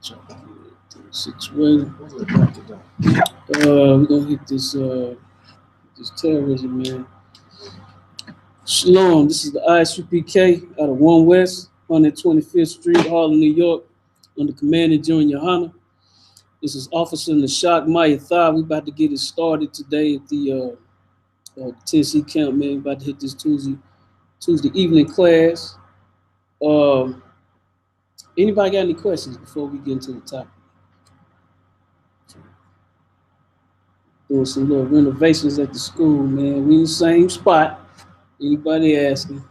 We're gonna hit this this terrorism, man. Shalom. This is the I.S.U.P.K. out of 1 West, 125th Street, Harlem, New York, under Commander General YAHANNA. This is Officer in the Shock Maya Thigh. We about to get it started today at the Tennessee camp, man. About to hit this Tuesday evening class. Anybody got any questions before we get into the topic? Doing some little renovations at the school, man. We in the same spot. Anybody asking?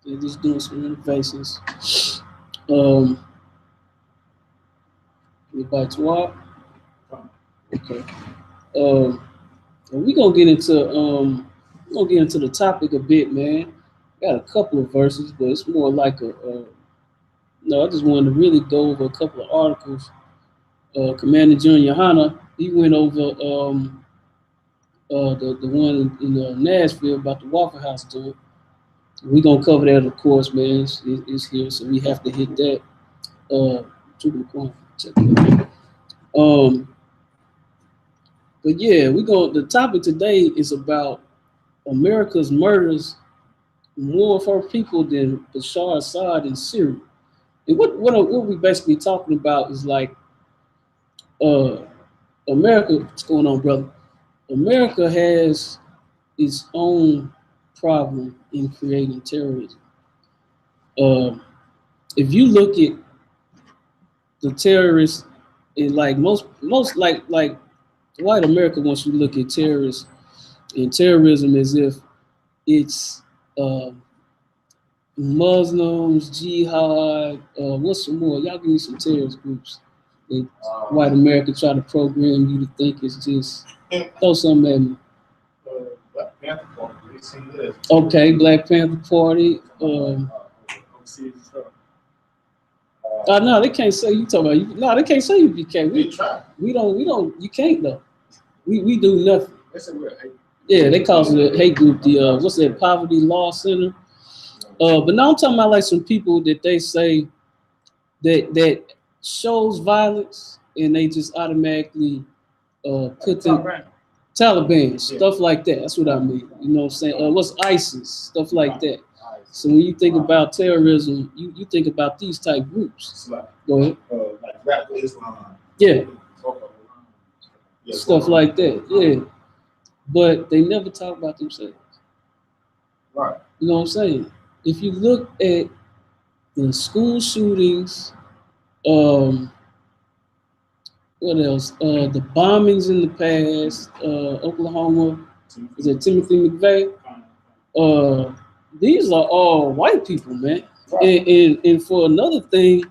They're just doing some renovations. Anybody to walk? Okay. We're gonna get into the topic a bit, man. Got a couple of verses, but it's more like I just wanted to really go over a couple of articles. Commander General YAHANNA, he went over the one in Nashville about the Waffle House joint. We're gonna cover that, of course, man. It's here, so we have to hit that. But yeah, the topic today is about America's murders more of her people than Bashar Assad in Syria. And what we basically talking about is like America, what's going on, brother? America has its own problem in creating terrorism. If you look at the terrorists, in like most like white America wants you to look at terrorists and terrorism as if it's Muslims, jihad, what's some more? Y'all give me some terrorist groups that white America try to program you to think it's just, throw something at me. Black Panther Party, they seen this. Okay, Black Panther Party. No, they can't say you talking about. No, they can't say U.P.K. They try. We don't. You can't though. We do nothing. They say we're a hate. Yeah, they call it a hate group. The what's that? Poverty Law Center. But now I'm talking about like some people that they say that shows violence and they just automatically put them Taliban stuff like that. That's what I mean. You know what I'm saying? What's ISIS stuff like that. So when you think about terrorism, you think about these type groups. Go ahead. Like radical Islam. Yeah. Stuff like that. Yeah. But they never talk about themselves. Right. You know what I'm saying? If you look at the school shootings, what else? The bombings in the past, Oklahoma, is it Timothy McVeigh? These are all white people, man. Right. And for another thing,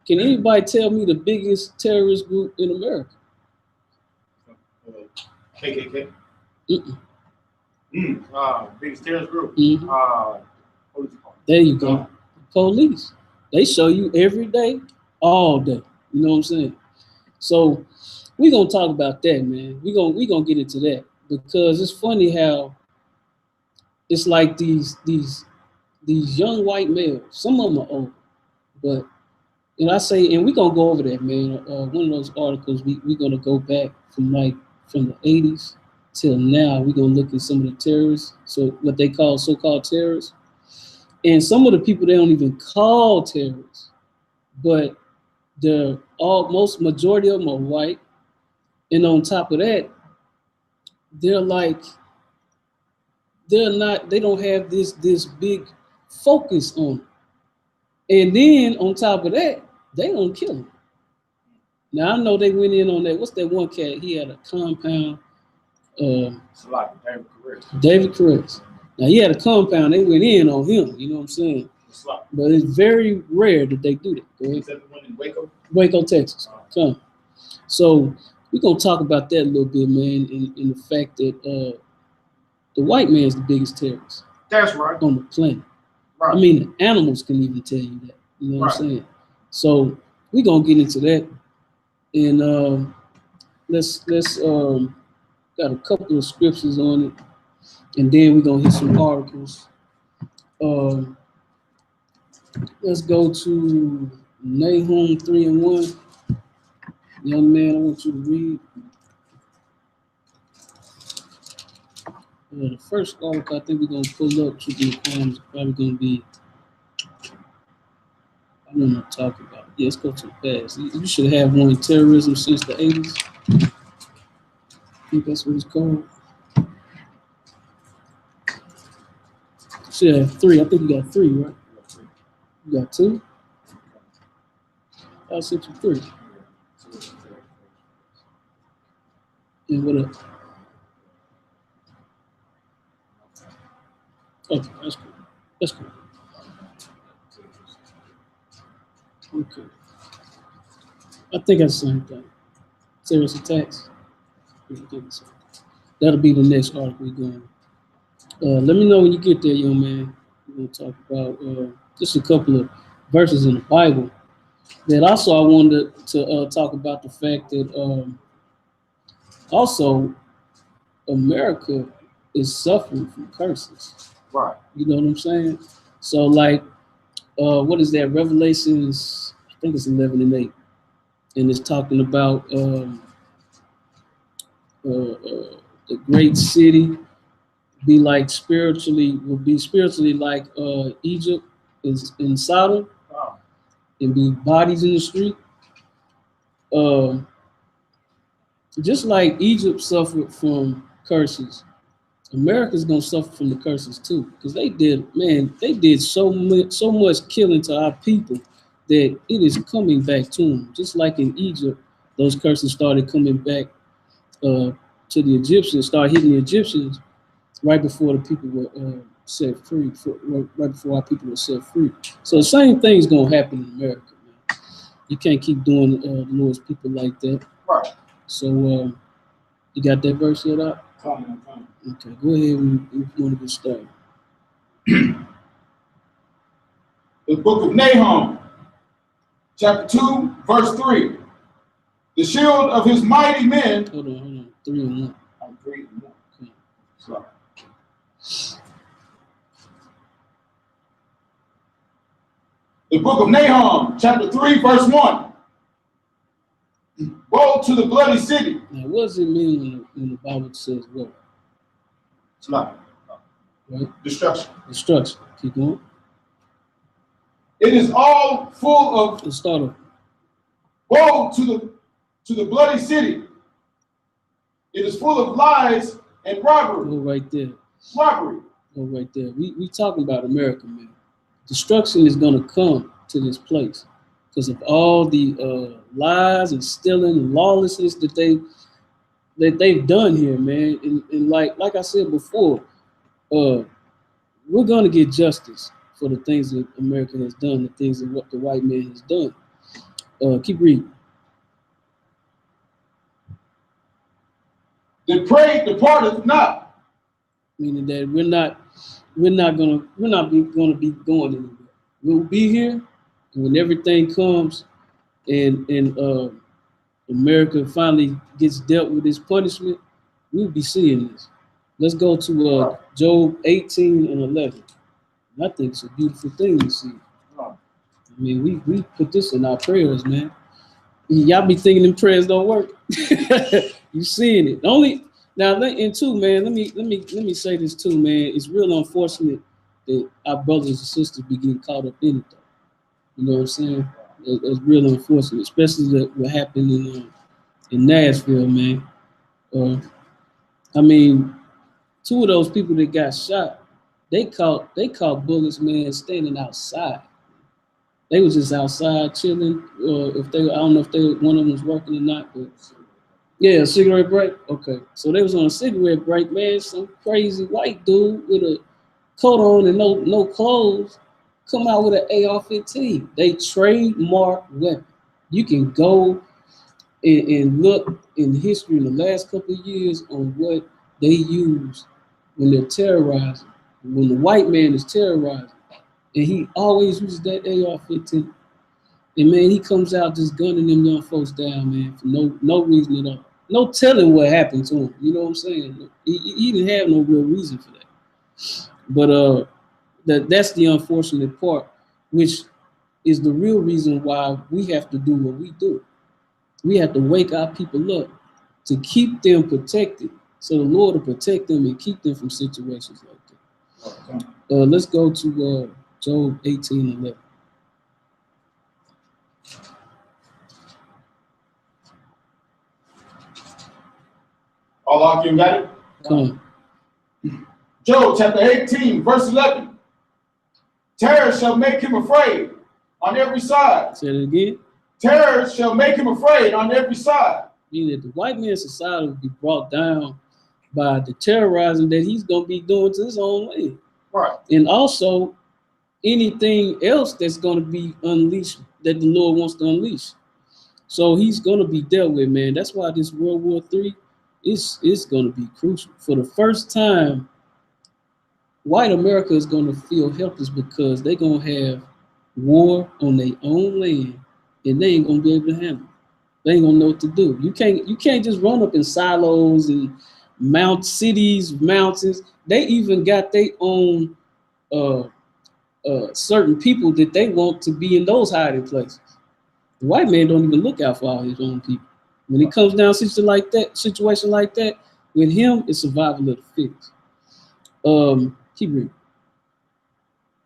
can anybody tell me the biggest terrorist group in America? KKK. Biggest terrorist group. Police. There you go. Police. They show you every day, all day. You know what I'm saying? So we're gonna talk about that, man. We're gonna get into that because it's funny how it's like these young white males. Some of them are old, but I say, and we're gonna go over that, man. One of those articles we're gonna go back from the 80s till now. We're gonna look at some of the terrorists, so what they call so-called terrorists, and some of the people they don't even call terrorists, but majority of them are white, and on top of that, they don't have this big focus on it. And then on top of that, they don't kill them. Now I know they went in on that. What's that one cat? He had a compound. David Caress. Now he had a compound. They went in on him. You know what I'm saying? But it's very rare that they do that. Is that the one in Waco? Waco, Texas. Come. So we're gonna talk about that a little bit, man, in the fact that the white man is the biggest terrorist. That's right. On the planet. Right. I mean, the animals can even tell you that. You know what I'm saying? So we're gonna get into that, and let's got a couple of scriptures on it, and then we're gonna hit some articles. Let's go to Nahum 3:1. Young man, I want you to read. The first article I think we're going to pull up should be probably going to be, I want to talk about. Yeah, let's go to the past. You should have one, Terrorism since the 80s. I think that's what it's called. You should have 3. I think you got 3, right? You got 2? I sent you 3. And what else? Okay, that's cool. That's cool. Okay. I think that's the same thing. Terrorist attacks. That'll be the next article we're going. Let me know when you get there, young man. We're going to talk about just a couple of verses in the Bible. That also I wanted to talk about the fact that also America is suffering from curses. Right. You know what I'm saying? So like, what is that? Revelations, I think it's 11:8, and it's talking about the great city will be spiritually like Egypt is in Sodom, Wow. and be bodies in the street. Just like Egypt suffered from curses, America's gonna suffer from the curses too, because they did so much killing to our people that it is coming back to them. Just like in Egypt, those curses started coming back to the Egyptians, started hitting the Egyptians right before the people were set free, right before our people were set free. So the same thing's gonna happen in America, man. You can't keep doing the Lord's people like that. Right. So you got that verse yet up? Coming. Okay, go ahead if you want to get started. The book of Nahum, chapter 2, verse 3. The shield of his mighty men. Hold on. 3 and 1. I'm 3 and 1. Okay. So, The book of Nahum, chapter 3, verse 1. Woe to the bloody city. Now, what does it mean when the Bible says what? slaughter. Right? Destruction. Destruction. Keep going. It is all full of Let's start off. woe to the bloody city. It is full of lies and robbery. Go right there. Robbery. Go right there. We talking about America, man. Destruction is going to come to this place because of all the lies and stealing and lawlessness that they've done here, man. And like I said before, we're going to get justice for the things that America has done, the things that what the white man has done. Keep reading. The prey departeth not. Meaning that we're not gonna be going anywhere. We'll be here, and when everything comes, and America finally gets dealt with this punishment, we'll be seeing this. Let's go to Job 18 and 11. I think it's a beautiful thing to see. I mean, we put this in our prayers, man. Y'all be thinking them prayers don't work. You seeing it. Now in two, man, let me say this too, man. It's real unfortunate that our brothers and sisters be getting caught up in it, though. You know what I'm saying? It's real unfortunate, especially what happened in Nashville, man. I mean, 2 of those people that got shot, they caught bullets, man, standing outside. They was just outside chilling. I don't know if one of them was working or not, but yeah, a cigarette break. Okay, so they was on a cigarette break, man. Some crazy white dude with a coat on and no clothes come out with an AR-15. They trademark weapon. You can go and look in history in the last couple of years on what they use when they're terrorizing. When the white man is terrorizing, and he always uses that AR-15. And man, he comes out just gunning them young folks down, man, for no reason at all. No telling what happened to him. You know what I'm saying? He didn't have no real reason for that. But that's the unfortunate part, which is the real reason why we have to do what we do. We have to wake our people up to keep them protected, so the Lord will protect them and keep them from situations like that. Let's go to Job 18:11. Allah, you got it? Come on. Job chapter 18, verse 11. Terror shall make him afraid on every side. Say it again. Terror shall make him afraid on every side. Meaning that the white man's society will be brought down by the terrorizing that he's going to be doing to his own land. Right. And also anything else that's going to be unleashed that the Lord wants to unleash. So he's going to be dealt with, man. That's why this World War III is going to be crucial. For the first time, white America is going to feel helpless because they're going to have war on their own land, and they ain't going to be able to handle it. They ain't going to know what to do. You can't just run up in silos and mount cities, mountains. They even got their own certain people that they want to be in those hiding places. The white man don't even look out for all his own people. When it comes down to situation like that, with him, it's survival of the fittest. Keep reading.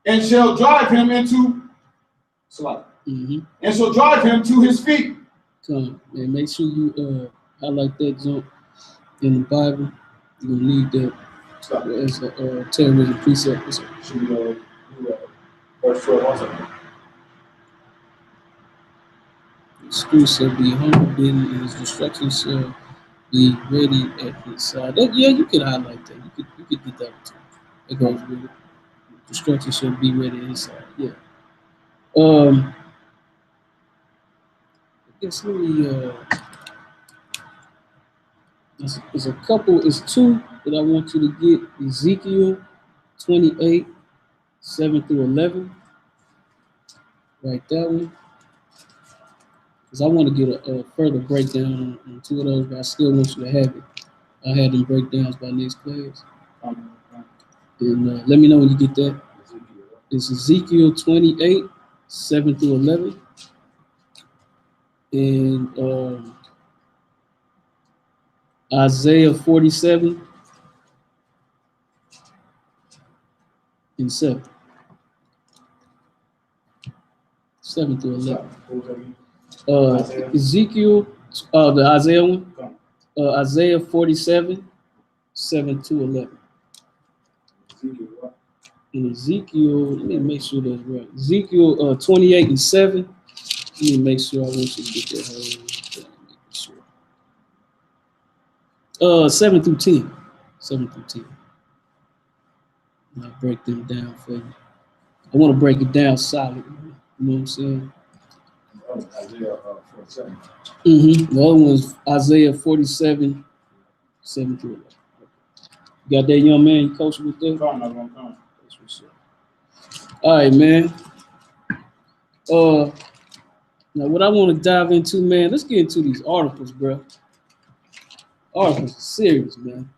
And shall drive him into slaughter. And shall drive him to his feet. Come and make sure you highlight that jump in the Bible. You're gonna need that as a terrorism precept. Should we do verse 12 also? The street shall be humbled, and his destruction shall be ready at his side. Yeah, you could highlight that. You could get that too. It goes with it. Destruction shall be ready at his side. Yeah. I guess let me. There's a couple. It's two that I want you to get. Ezekiel 28, 7 through 11. Write that one. Because I want to get a further breakdown on two of those, but I still want you to have it. I had them breakdowns by next class. And let me know when you get that. It's Ezekiel 28, 7 through 11. And Isaiah 47 and 7. 7 through 11. Ezekiel, the Isaiah one. Isaiah 47, 7 to 11. And Ezekiel, let me make sure that's right. Ezekiel 28 and 7. Let me make sure I want you to get that whole thing. 7 through 10. 7 through 10. I'll break them down for you. I want to break it down solid. You know what I'm saying? Isaiah 47. The other one's Isaiah 47, 7 through 11. You got that, young man? You coaching with that? That's what's up. All right, man. Now what I want to dive into, man, let's get into these articles, bro. Articles are serious, man.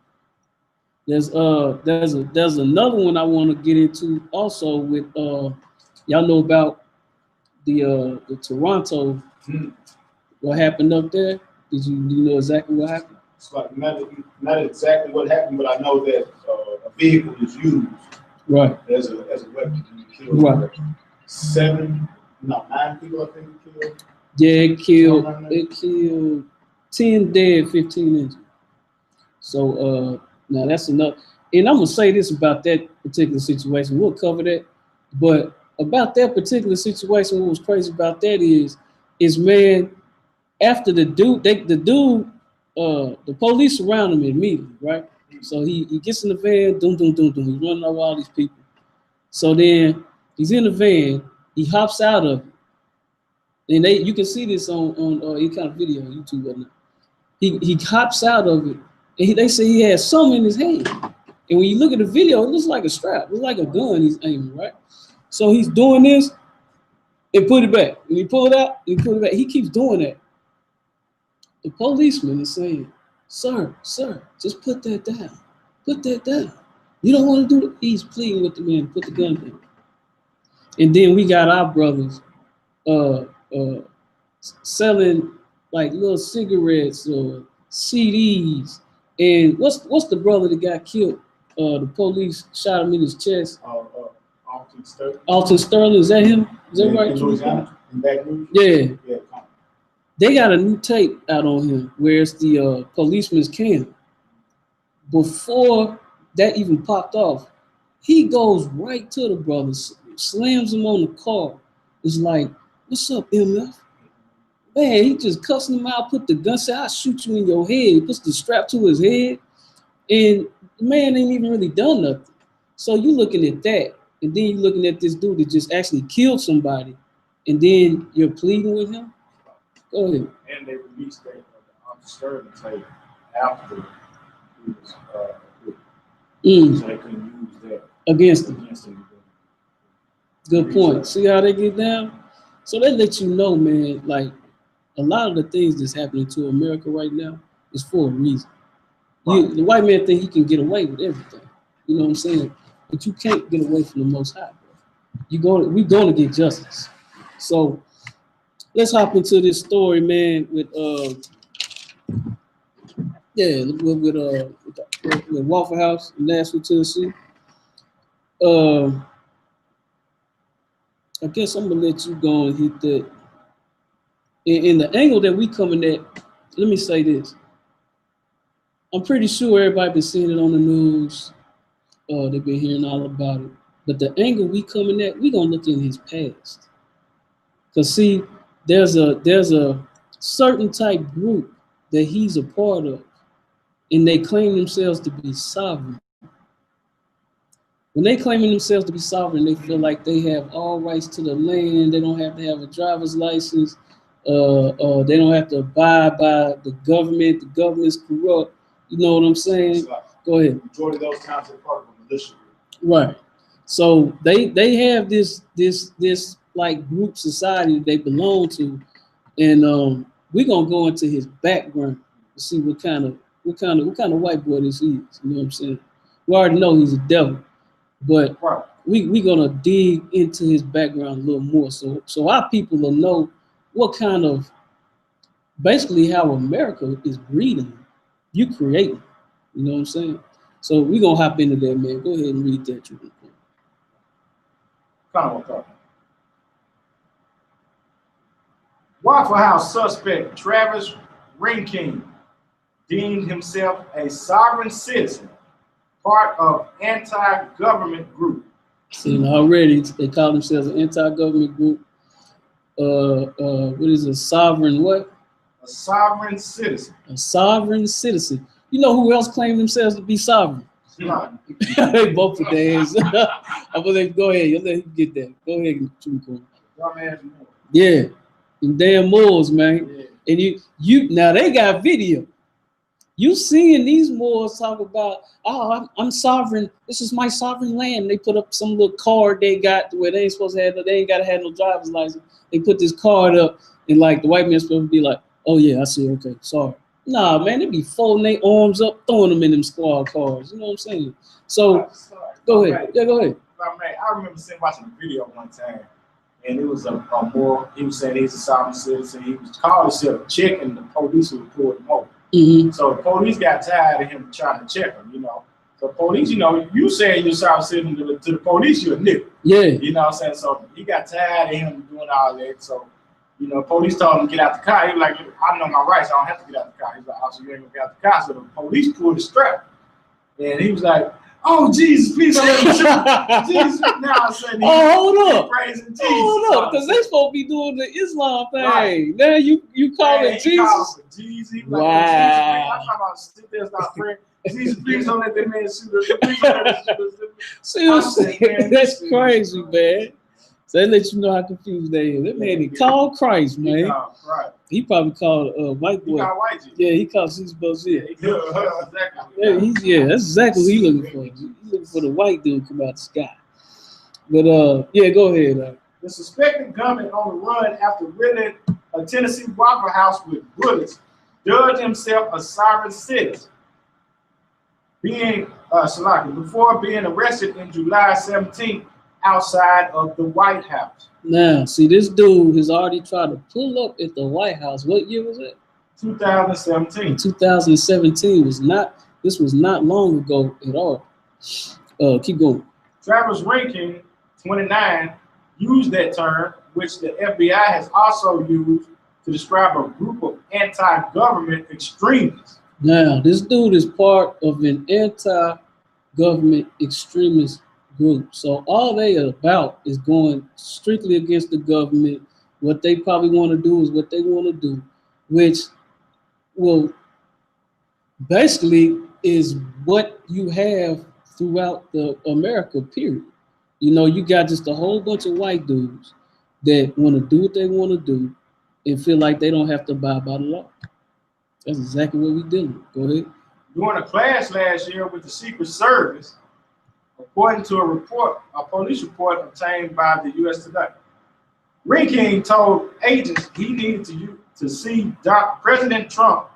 There's another one I want to get into also with y'all know about the Toronto, what happened up there? Do you know exactly what happened? It's like not exactly what happened, but I know that a vehicle is used as a weapon to kill 9 people, I think it killed. Yeah, it killed 10 dead, 15 injured. So now that's enough. And I'm gonna say this about that particular situation. We'll cover that, but about that particular situation, what was crazy about that is man, after the police surround him immediately, right? So he gets in the van, he's running over all these people. So then he's in the van, he hops out of it. And you can see this on any kind of video on YouTube right now. He hops out of it, and they say he has something in his hand. And when you look at the video, it looks like a strap. It looks like a gun he's aiming, right? So he's doing this and put it back. When he pull it out, he put it back. He keeps doing that. The policeman is saying, sir, just put that down. Put that down. You don't want to do it. He's pleading with the man, put the gun down. And then we got our brothers uh, uh, selling like little cigarettes or CDs. And what's the brother that got killed? The police shot him in his chest. Alton Sterling. Alton Sterling, is that him? Is that right? In Louisiana, in Baton Rouge? Yeah. Yeah. They got a new tape out on him where it's the policeman's cam. Before that even popped off, he goes right to the brother, slams him on the car. It's like, what's up, MF? Man, he just cussing him out, put the gun, say, I'll shoot you in your head. He puts the strap to his head, and the man ain't even really done nothing. So you looking at that, and then you're looking at this dude that just actually killed somebody, and then you're pleading with him? Go ahead. And they released that Alton Sterling tape after he was so they couldn't use that against him. Good point. Research. See how they get down? So they let you know, man, like a lot of the things that's happening to America right now is for a reason. The white man think he can get away with everything. You know what I'm saying? But you can't get away from the Most High, bro. We're gonna get justice. So let's hop into this story, man, with Waffle House in Nashville, Tennessee. I guess I'm gonna let you go and hit that. In the angle that we coming at, let me say this. I'm pretty sure everybody been seeing it on the news. They've been hearing all about it. But the angle we coming at, we gonna look in his past. Cause see, there's a certain type group that he's a part of, and they claim themselves to be sovereign. When they claiming themselves to be sovereign, they feel like they have all rights to the land. They don't have to have a driver's license. They don't have to abide by the government. The government's corrupt. You know what I'm saying? Go ahead. Majority of those times they're part of a militia group. Right. So they have this like group society that they belong to, and we're gonna go into his background to see what kind of white boy this is. You know what I'm saying? We already know he's a devil, but we gonna dig into his background a little more, so our people will know what kind of, basically how America is breeding. You creating. You know what I'm saying? So we're gonna hop into that, man. Go ahead and read that. Waffle House suspect Travis Ringking deemed himself a sovereign citizen, part of anti-government group. See, already they call themselves an anti-government group. What is a sovereign what? A sovereign citizen. A sovereign citizen. You know who else claim themselves to be sovereign? They both put their hands. I believe. Go ahead. You'll let him get that. Go ahead. Yeah, them damn Moors, man. Yeah. And you now they got video. You seeing these Moors talk about, oh, I'm sovereign. This is my sovereign land. They put up some little card they got where they ain't supposed to have. They ain't got to have no driver's license. They put this card up, and like the white man's supposed to be like, oh yeah, I see. Okay, sorry. Nah, man, they be folding their arms up, throwing them in them squad cars. You know what I'm saying? So, go ahead. Yeah, go ahead. I remember watching a video one time, and it was a Moor. He was saying he's a sovereign citizen. He was calling himself a chick, and the police would pull him over. Mm-hmm. So the police got tired of him trying to check him, you know. So police, you know, you saying you're sovereign citizen to the police, you're a nigga. Yeah. You know what I'm saying? So he got tired of him doing all that. So, you know, police told him to get out the car. He was like, I know my rights. I don't have to get out the car. He's like, oh, so you ain't gonna get out the car. So the police pulled the strap. And he was like, oh, Jesus, please don't let me shoot. Jesus, now I'm saying, hold up. Praising Jesus. Hold up, because they supposed to be doing the Islam thing. Right. Now you call it Jesus. Jesus. Wow. Like, I'm talking about sit there and start praying. Jesus, please don't let that man shoot us. Please don't let us shoot us. That's crazy, man. So they let you know how confused they is. That man, he called Christ, man. He probably called white boy. He called white Jesus. Yeah, he called Jesus Bashir. Exactly. Yeah, that's exactly what he's looking for. He's looking for the white dude to come out the sky. But yeah, go ahead. The suspected gunman on the run after ridding a Tennessee Waffle House with bullets judged himself a sovereign citizen. Before being arrested in July 17th outside of the White House. Now, see, this dude has already tried to pull up at the White House. What year was it? 2017. 2017 was not. This was not long ago at all. Keep going. Travis Rankin, 29, used that term, which the FBI has also used to describe a group of anti-government extremists. Now, this dude is part of an anti-government extremist group. So all they are about is going strictly against the government. What they probably want to do is what they want to do, which will basically is what you have throughout the America, period. You know, you got just a whole bunch of white dudes that want to do what they want to do and feel like they don't have to abide by the law. That's exactly what we're dealing with. Go ahead. During a clash last year with the Secret Service, according to a police report obtained by the U.S. Today, Rankin told agents he needed to see President Trump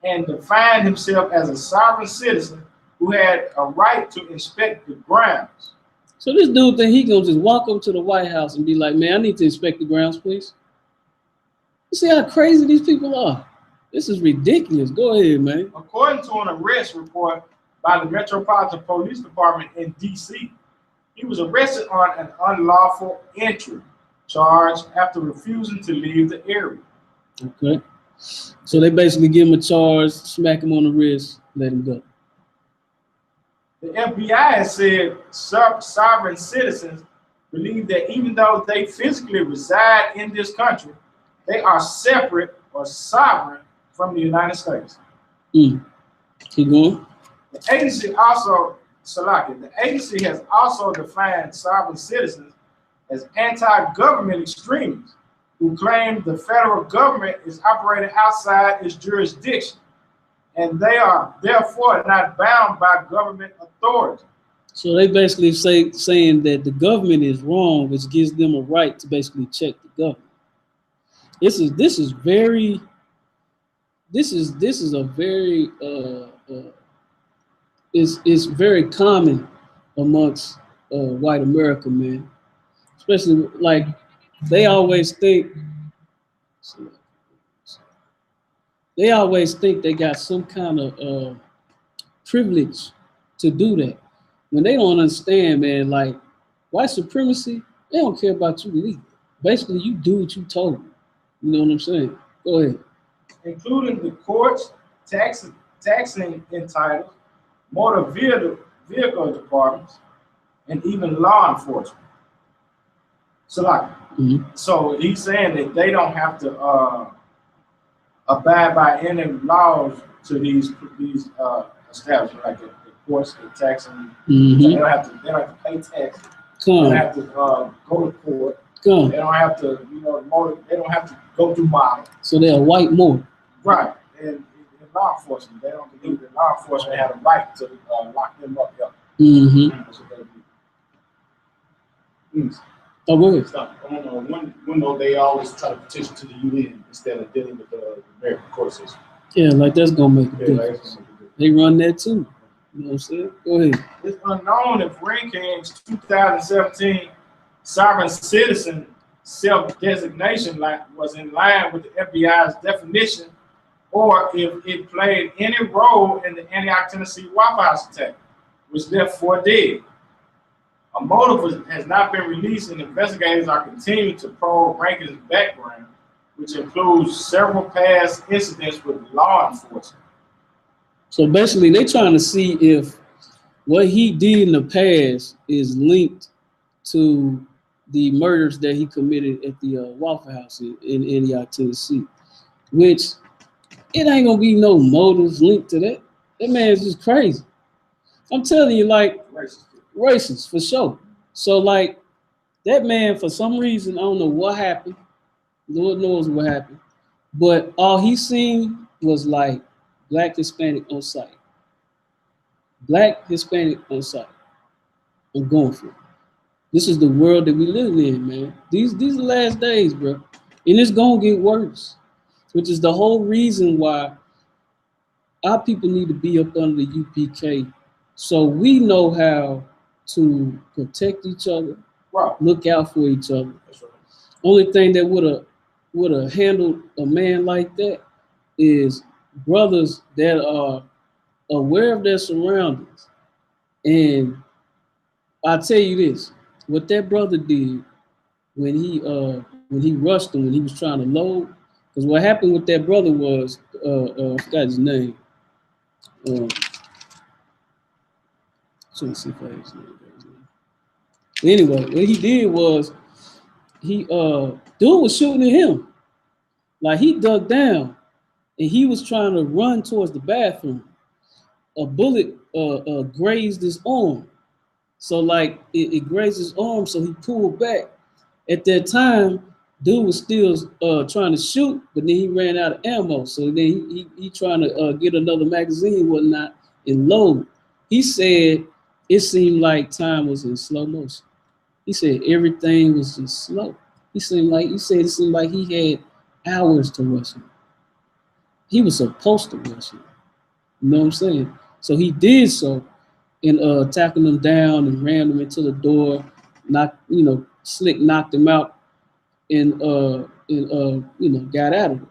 and define himself as a sovereign citizen who had a right to inspect the grounds. So this dude think he gonna just walk up to the White House and be like, man, I need to inspect the grounds, please. You see how crazy these people are? This is ridiculous. Go ahead, man. According to an arrest report by the Metropolitan Police Department in D.C., he was arrested on an unlawful entry charge after refusing to leave the area. Okay. So they basically give him a charge, smack him on the wrist, let him go. The FBI has said sovereign citizens believe that even though they physically reside in this country, they are separate or sovereign from the United States. Keep going. The agency also, the agency has also defined sovereign citizens as anti-government extremists who claim the federal government is operating outside its jurisdiction, and they are therefore not bound by government authority. So they basically saying that the government is wrong, which gives them a right to basically check the government. This is a very it's very common amongst white America, man. Especially like they always think they got some kind of privilege to do that. When they don't understand, man, like white supremacy, they don't care about you legally. Basically, you do what you told them. You know what I'm saying? Go ahead. Including the courts, taxing entitlements, motor vehicle departments, and even law enforcement. So he's saying that they don't have to abide by any laws to these establishments, like the courts, the taxing. They don't have to pay taxes. They don't have to go to court. They don't have to, they don't have to go through model. So they're a white motor. Right. And law enforcement, they don't believe that law enforcement had a right to lock them up. That's what they do. Oh, go ahead. One though they always try to petition to the UN instead of dealing with the American court system. Yeah, like that's gonna make a difference. They run that too. You know what I'm saying? Go ahead. It's unknown if Rankin's 2017 sovereign citizen self-designation was in line with the FBI's definition, or if it played any role in the Antioch, Tennessee White House attack, which left 4 dead. A motive has not been released, and investigators are continuing to probe Rankin's background, which includes several past incidents with law enforcement. So basically, they're trying to see if what he did in the past is linked to the murders that he committed at the Waffle House in Antioch, Tennessee, which it ain't gonna be no motives linked to that. That man's just crazy. I'm telling you, like, racist for sure. So like that man, for some reason, I don't know what happened. Lord knows what happened. But all he seen was like Black Hispanic on site. Black Hispanic on site. I'm going for it. This is the world that we live in, man. These are the last days, bro. And it's gonna get worse. Which is the whole reason why our people need to be up under the UPK. So we know how to protect each other. Right. look out for each other. That's right. Only thing that would have handled a man like that is brothers that are aware of their surroundings. And I'll tell you this, what that brother did when he rushed him when he was trying to load, because what happened with that brother was I forgot his name. Trying to see if I have his name. Anyway, what he did was he dude was shooting at him. Like he dug down and he was trying to run towards the bathroom. A bullet grazed his arm. So like it grazed his arm, so he pulled back. At that time, dude was still trying to shoot, but then he ran out of ammo. So then he trying to get another magazine and whatnot and load. He said it seemed like time was in slow motion. He said everything was just slow. He said it seemed like he had hours to rush him. He was supposed to rush him. You know what I'm saying? So he did so, and tackled him down and ran him into the door, Slick knocked him out and got out of it.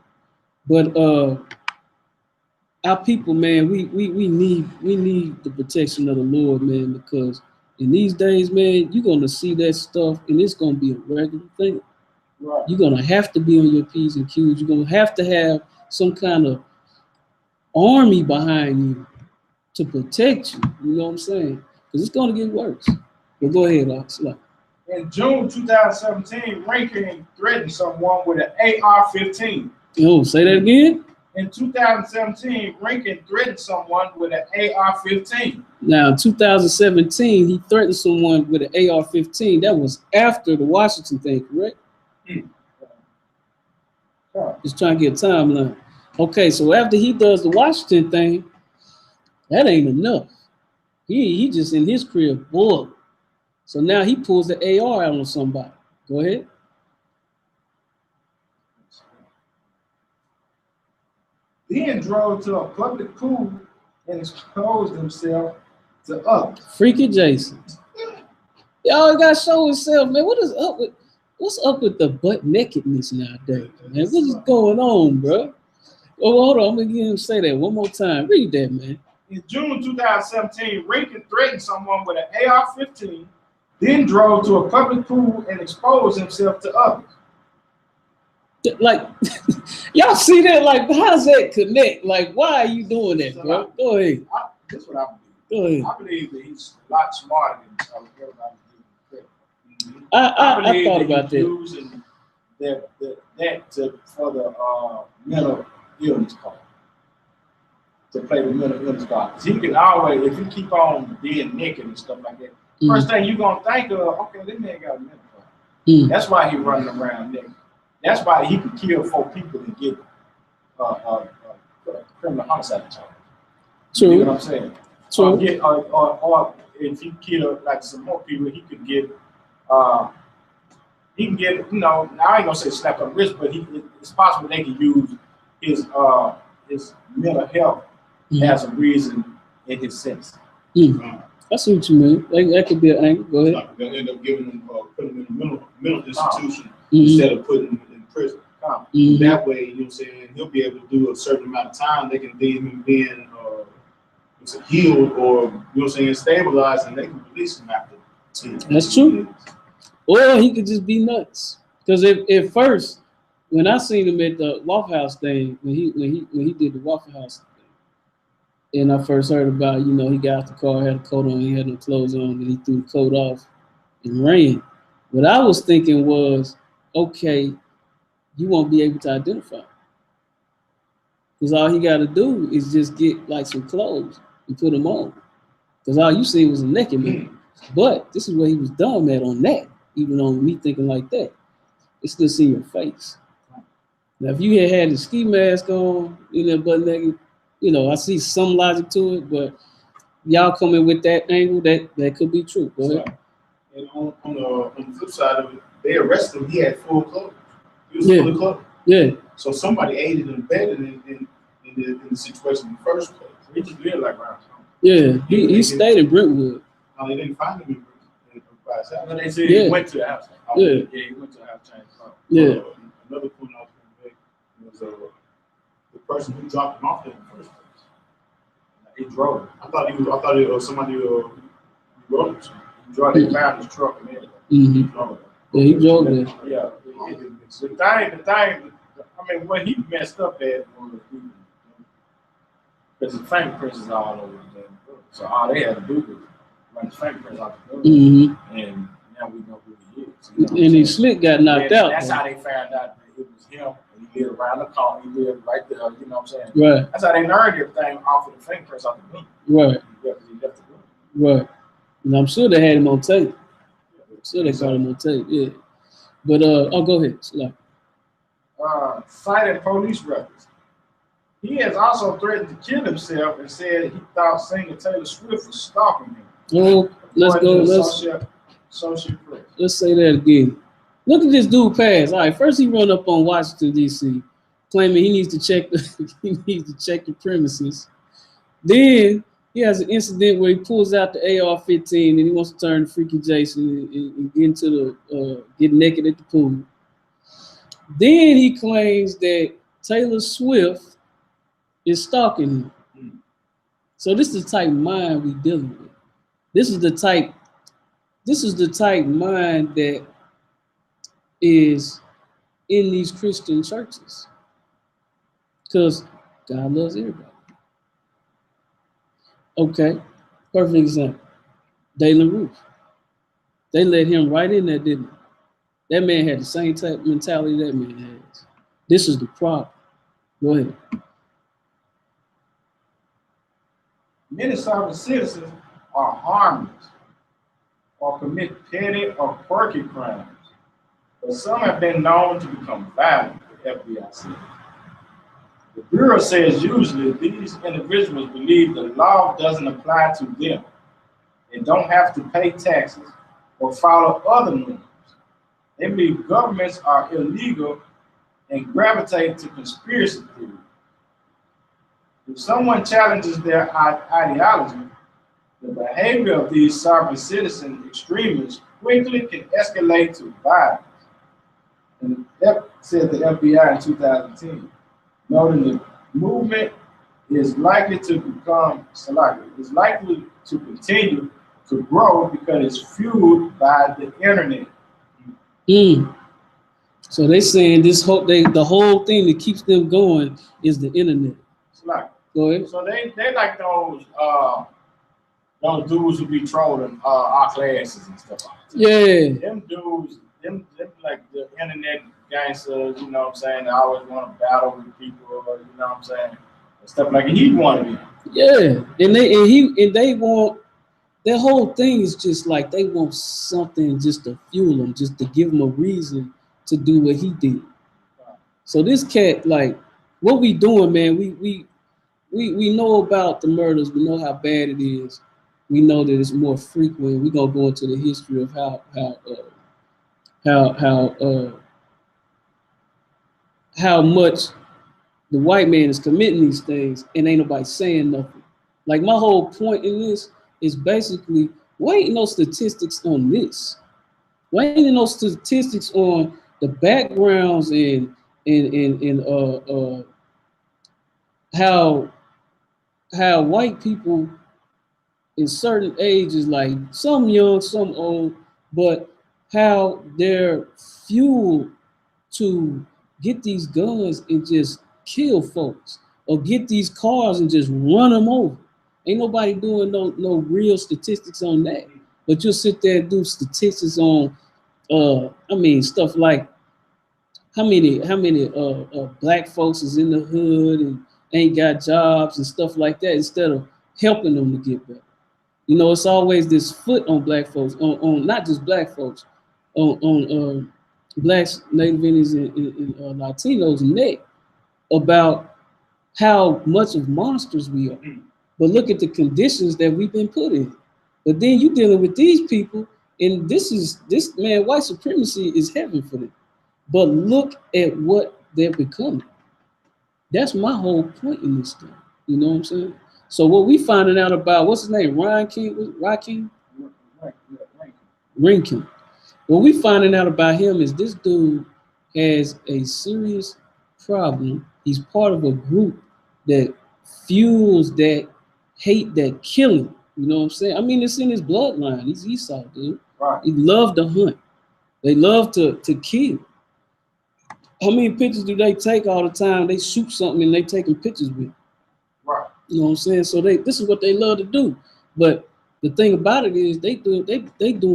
But our people, man, we need the protection of the Lord, man, because in these days, man, you're gonna see that stuff and it's gonna be a regular thing. Right. You're gonna have to be on your P's and Q's. You're gonna have to have some kind of army behind you to protect you. You know what I'm saying? Because it's gonna get worse. But go ahead, Oxley. In June 2017, Rankin threatened someone with an AR-15. Oh, say that again? In 2017, Rankin threatened someone with an AR-15. Now, in 2017, he threatened someone with an AR-15. That was after the Washington thing, correct? Just trying to get a timeline. Okay, so after he does the Washington thing, that ain't enough. He just in his crib bored. So now he pulls the AR out on somebody. Go ahead. Then drove to a public pool and exposed himself to others. Freaky Jason. Y'all gotta show himself, man. What's up with the butt nakedness nowadays, man? What is going on, bro? Oh, hold on, I'm gonna get him to say that one more time. Read that, man. In June 2017, Rankin threatened someone with an AR-15, then drove to a public pool and exposed himself to others. Like, y'all see that? Like, how does that connect? Like, why are you doing that, bro? Go ahead. This is what I believe. Go ahead. I believe that he's a lot smarter than everybody giving credit. I thought about that. Using that for the mental illness card. To play the mental illness card. Because he can always, if you keep on being naked and stuff like that, first thing you're going to think of, okay, this man got a mental card. That's why he's running around naked. That's why he can kill 4 people and get criminal homicide charge. True. You know what I'm saying? True. Or if he kill like some more people, he can get, you know, I ain't gonna say slap on the wrist, but it's possible they can use his mental health as a reason in his sentence. I see what you mean. That could be an angle. Go ahead. Like they'll end up giving him, putting him in a mental institution instead of putting him in prison. That way, you know what I'm saying, he'll be able to do a certain amount of time. They can deem him being healed or, you know what I'm saying, stabilized, and they can release him after 10. That's true. Or he could just be nuts. Because at first, when I seen him at the Waffle House thing, when he did the Waffle House thing, and I first heard about, you know, he got out the car, had a coat on, he had no clothes on, and he threw the coat off and ran. What I was thinking was, okay, you won't be able to identify him. Because all he got to do is just get like some clothes and put them on. Because all you see was a naked man. But this is where he was dumb at on that, even on me thinking like that. It's still see your face. Now, if you had the ski mask on, you know, butt naked, you know, I see some logic to it, but y'all coming with that angle, that could be true. Go ahead. And on the flip side of it, they arrested him. He had full clothes. He was fully clothed. Yeah. So somebody aided and abetted in the situation in the first place. He just lived like around. Yeah. He stayed in Brentwood. They didn't find him in But they said he went to the house. Oh, yeah, he went to the house change. Yeah. Another point I was going to make was the person who dropped him off there in the first place. He drove. I thought it was somebody who rode him. He drove. They found his truck and everything. He drove there. Yeah. The thing. I mean, what he messed up at was because his fingerprints is all over the damn book. So all they had to do was run his fingerprints off the book, and now we know who he is. You know and his slick got knocked out. That's how they found out that it was him. And he lived around the car. He lived right there. You know what I'm saying? Right. That's how they learned everything off of the fingerprints off the book. Right. Yeah, he left the book. Right. And I'm sure they had him on tape. I'm sure they caught him on tape. Yeah. But go ahead. Cited police records. He has also threatened to kill himself and said he thought singer Taylor Swift was stalking him. Oh, let's go. Social press. Let's say that again. Look at this dude pass. All right, first he run up on Washington D.C. claiming he needs to check the premises. Then he has an incident where he pulls out the AR-15 and he wants to turn to Freaky Jason and get into get naked at the pool. Then he claims that Taylor Swift is stalking him. So this is the type of mind we dealing with. This is the type mind that is in these Christian churches. Because God loves everybody. Okay, perfect example. Dalen Roof. They let him right in there, didn't they? That man had the same type of mentality that man has. This is the problem. Go ahead. Many sovereign citizens are harmless or commit petty or quirky crimes, but some have been known to become violent, the FBI said. The Bureau says usually these individuals believe the law doesn't apply to them and don't have to pay taxes or follow other norms. They believe governments are illegal and gravitate to conspiracy theories. If someone challenges their ideology, the behavior of these sovereign citizen extremists quickly can escalate to violence. And that said the FBI in 2010, noting the movement is likely to continue to grow because it's fueled by the internet. So they saying the whole thing that keeps them going is the internet. Go ahead. So they like those dudes who be trolling our classes and stuff like that. Yeah. Them dudes, them like the internet gangsters, you know what I'm saying? They always want to battle with people, you know what I'm saying? And stuff like that. He wanted to be. Yeah. And they want, their whole thing is just like they want something just to fuel them, just to give them a reason to do what he did. So this cat, like, what we doing, man, we know about the murders. We know how bad it is. We know that it's more frequent. We're gonna go into the history of how much the white man is committing these things and ain't nobody saying nothing. Like my whole point in this is basically, why ain't no statistics on this? Why ain't no statistics on the backgrounds and how white people in certain ages, like some young, some old, but how they're fueled to get these guns and just kill folks, or get these cars and just run them over. Ain't nobody doing no real statistics on that. But you'll sit there and do statistics on, stuff like how many black folks is in the hood and ain't got jobs and stuff like that, instead of helping them to get better. You know, it's always this foot on black folks, on not just black folks, on blacks, Native Indians, and Latinos neck about how much of monsters we are. But look at the conditions that we've been put in. But then you dealing with these people, and this man, white supremacy is heaven for them. But look at what they're becoming. That's my whole point in this thing. You know what I'm saying? So what we finding out about, what's his name? Ryan King? Rinkin. What we finding out about him is this dude has a serious problem. He's part of a group that fuels that hate, that killing. You know what I'm saying? I mean, it's in his bloodline. He's Esau, dude. Right. He loved to hunt. They love to kill. How many pictures do they take all the time? They shoot something and they taking pictures with it. Right. You know what I'm saying? So this is what they love to do. But the thing about it is they doing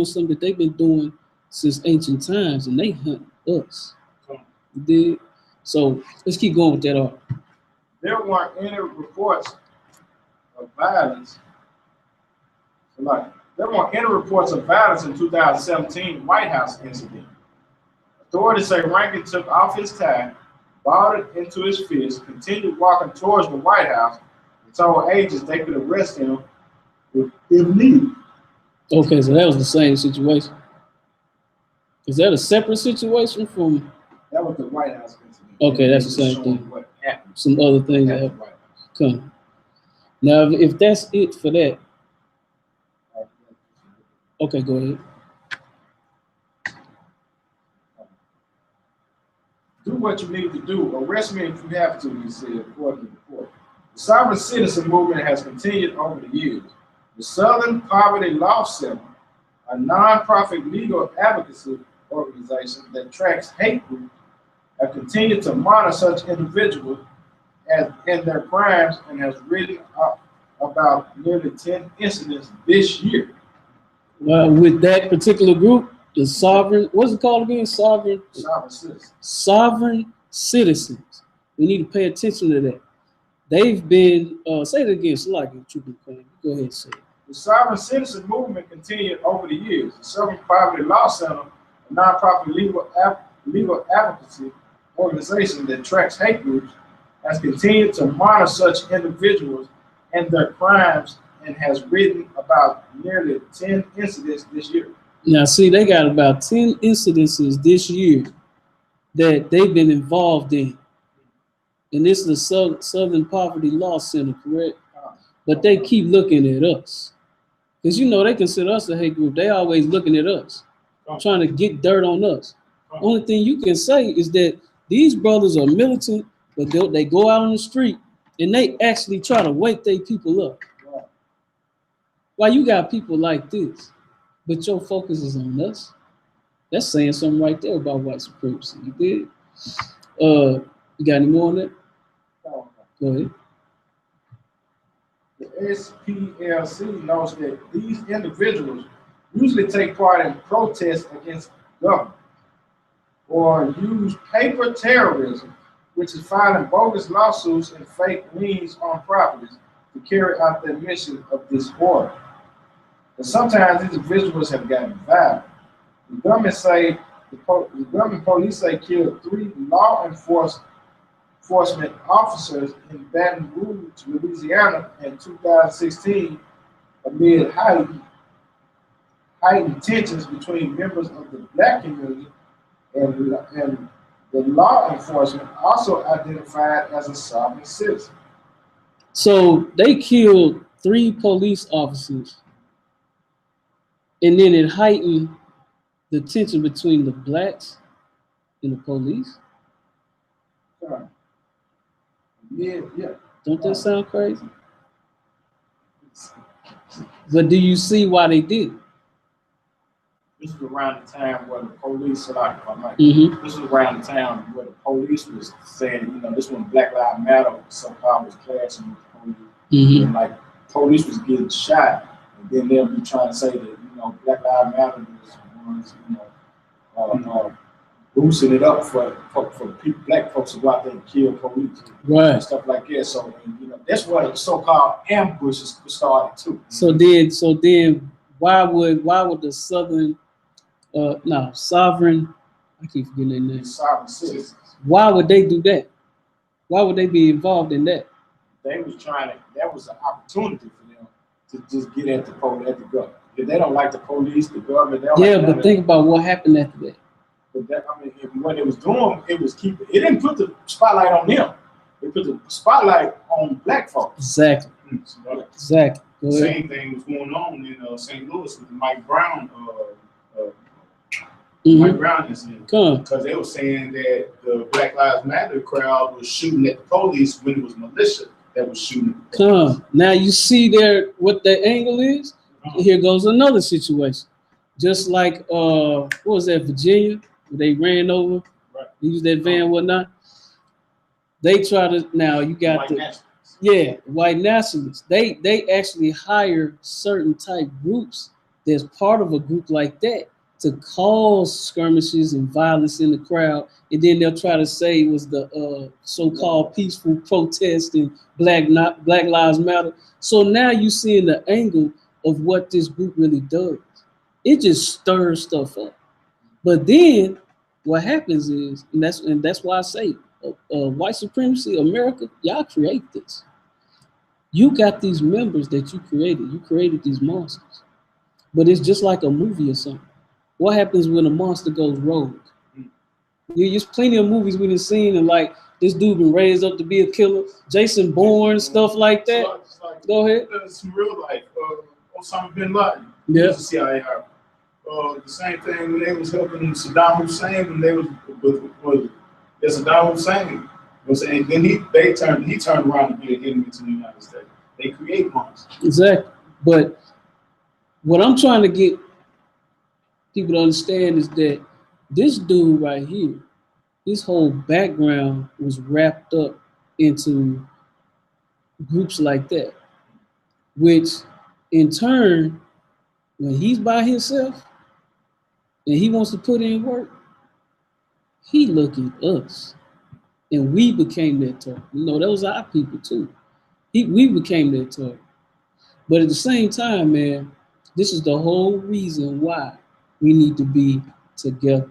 something that they've been doing since ancient times, and they hunt us. You dig? So let's keep going with that art. There weren't any reports of violence. There weren't any reports of violence in 2017 White House incident. Authorities say Rankin took off his tie, balled it into his fist, continued walking towards the White House, and told agents they could arrest him if needed. Okay, so that was the same situation. Is that a separate situation from? That was the White House incident. Okay, that's the same thing. What happened? Some other things that happened. Come. Now, if that's it for that. Okay, go ahead. Do what you need to do. Arrest me if you have to, he said, according to the report. The sovereign citizen movement has continued over the years. The Southern Poverty Law Center, a nonprofit legal advocacy organization that tracks hate groups, have continued to monitor such individuals and their crimes and has written about nearly 10 incidents this year. Well, with that particular group, the sovereign, what's it called again? Sovereign citizens. Sovereign citizens. We need to pay attention to that. They've been, say it again, so like it. Go ahead and say it. The sovereign citizen movement continued over the years. The Southern Poverty Law Center, a nonprofit legal advocacy organization that tracks hate groups, has continued to monitor such individuals and their crimes and has written about nearly 10 incidents this year. Now, see, they got about 10 incidences this year that they've been involved in. And this is the Southern Poverty Law Center, correct? But they keep looking at us. Because, you know, they consider us a hate group. They always looking at us, trying to get dirt on us. Only thing you can say is that these brothers are militant, but they go out on the street and they actually try to wake their people up. Why you got people like this, but your focus is on us? That's saying something right there about white supremacy. You did? You got any more on that? Go ahead. The SPLC notes that these individuals usually take part in protests against government or use paper terrorism, which is filing bogus lawsuits and fake liens on properties to carry out their mission of disorder. And sometimes these individuals have gotten violent. The government police say killed 3 law enforcement officers in Baton Rouge, Louisiana in 2016 amid heightened tensions between members of the black community and the law enforcement also identified as a sovereign citizen. So they killed 3 police officers, and then it heightened the tension between the blacks and the police. Yeah. Don't that sound crazy? But do you see why they did it? This was around the time where the police, Mm-hmm. this was around the time where the police was saying, you know, this when Black Lives Matter somehow was clashing with the police. Mm-hmm. And like police was getting shot, and then they'll be trying to say that, you know, Black Lives Matter was the ones, you know, boosting it up for people, black folks to go out there and kill police, right, and stuff like that. So, you know, that's where the so-called ambushes started too. So then, why would the sovereign? I keep forgetting their name. Sovereign citizens. Why would they do that? Why would they be involved in that? They was trying to. That was an opportunity for them to just get at the government. If they don't like the police, the government. They don't but think about what happened after that. But that, I mean, what it was doing, it was keeping. It didn't put the spotlight on them. It put the spotlight on black folks. Exactly. Exactly. Same thing was going on in St. Louis with the Mike Brown Mike Brown incident. Because they were saying that the Black Lives Matter crowd was shooting at the police when it was militia that was shooting at the police. Now you see there what the angle is? Here goes another situation. Just like, what was that, Virginia? Where they ran over, used that van and whatnot. They try to, now you got white nationalists. Yeah, white nationalists. They actually hire certain type groups that's part of a group like that to cause skirmishes and violence in the crowd, and then they'll try to say it was the so-called peaceful protest and Black Lives Matter. So now you see the angle of what this group really does. It just stirs stuff up. But then what happens is, and that's why I say, white supremacy, America, y'all create this. You got these members that you created. You created these monsters. But it's just like a movie or something. What happens when a monster goes rogue? There's plenty of movies we've seen, and like this dude been raised up to be a killer, Jason Bourne, stuff like that. Go ahead. Some real life. Osama bin Laden. Yeah. The CIA. The same thing when they was helping Saddam Hussein when they was with Saddam Hussein. Was saying then he turned around to be an enemy to the United States. They create monsters. Exactly. But what I'm trying to get people to understand is that this dude right here, his whole background was wrapped up into groups like that, which in turn, when he's by himself and he wants to put in work, he look at us. And we became their target. You know, those are our people too. We became their target. But at the same time, man, this is the whole reason why we need to be together.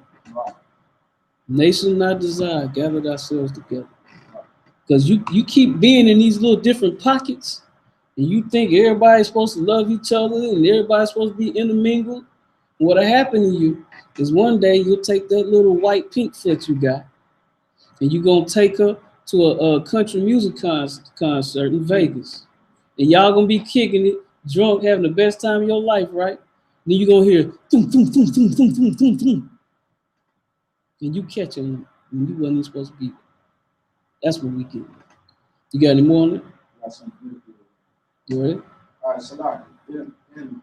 Nation not desire, gathered ourselves together. Because you keep being in these little different pockets, and you think everybody's supposed to love each other and everybody's supposed to be intermingled. What'll happen to you is one day you'll take that little white pink foot you got, and you're going to take her to a country music concert in Vegas. And y'all going to be kicking it, drunk, having the best time of your life, right? Then you're going to hear, thum, thum, thum, thum, thum, thum, thum, thum. And you catch them when you wasn't even supposed to be there. That's what we get. You got any more on it? Got something good. You ready? All right, so now, in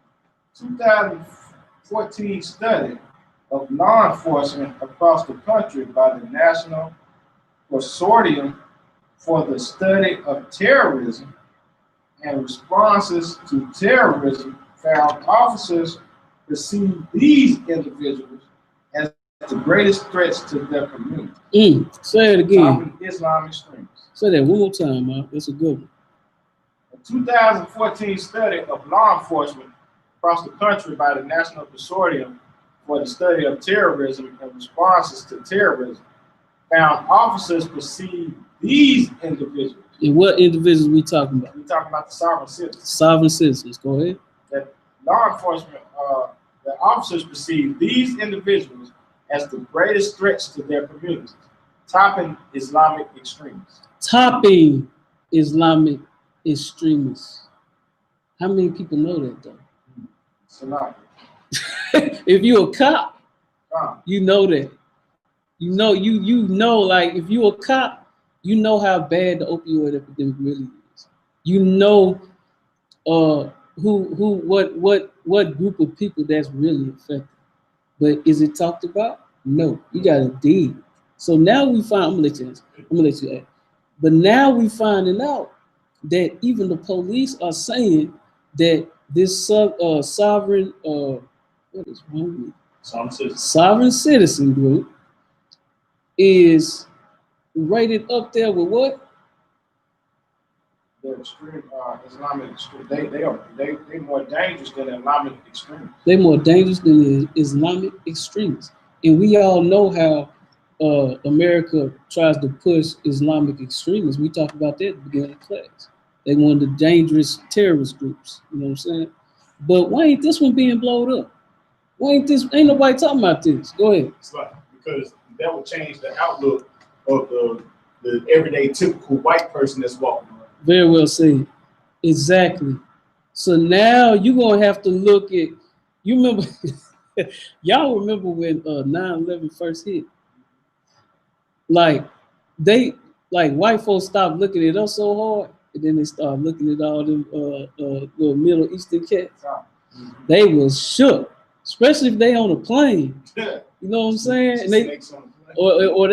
2014 study of law enforcement across the country by the National Consortium for the Study of Terrorism and Responses to Terrorism found officers perceive these individuals as the greatest threats to their community. Say it again. Islam extremists. Say that one more time, man. That's a good one. A 2014 study of law enforcement across the country by the National Consortium for the Study of Terrorism and Responses to Terrorism found officers perceive these individuals. And what individuals we talking about? We're talking about the sovereign citizens. Sovereign citizens. Go ahead. That law enforcement, the officers perceive these individuals as the greatest threats to their communities, topping Islamic extremists. Topping Islamic extremists. How many people know that though? So now, if you're a cop, you know that. You know, like if you're a cop, you know how bad the opioid epidemic really is. You know what group of people that's really affected. But is it talked about? No. You gotta dig. So now we find, I'm gonna let you add. But now we finding out that even the police are saying that this sovereign what is wrong with me? Sovereign citizen group is rated up there with what? The extreme Islamic extreme. They more dangerous than Islamic extremists. They're more dangerous than the Islamic extremists. And we all know how America tries to push Islamic extremists. We talked about that at the beginning of the class. They one of the dangerous terrorist groups. You know what I'm saying? But why ain't this one being blown up? Why ain't nobody talking about this? Go ahead. It's like, because that would change the outlook of the everyday typical white person that's walking around. Very well said. Exactly. So now you're gonna have to look at, you remember Y'all remember when 9/11 first hit? Like white folks stopped looking at us so hard, and then they started looking at all them little Middle Eastern cats. They was shook, especially if they on a plane. You know what I'm saying? And they or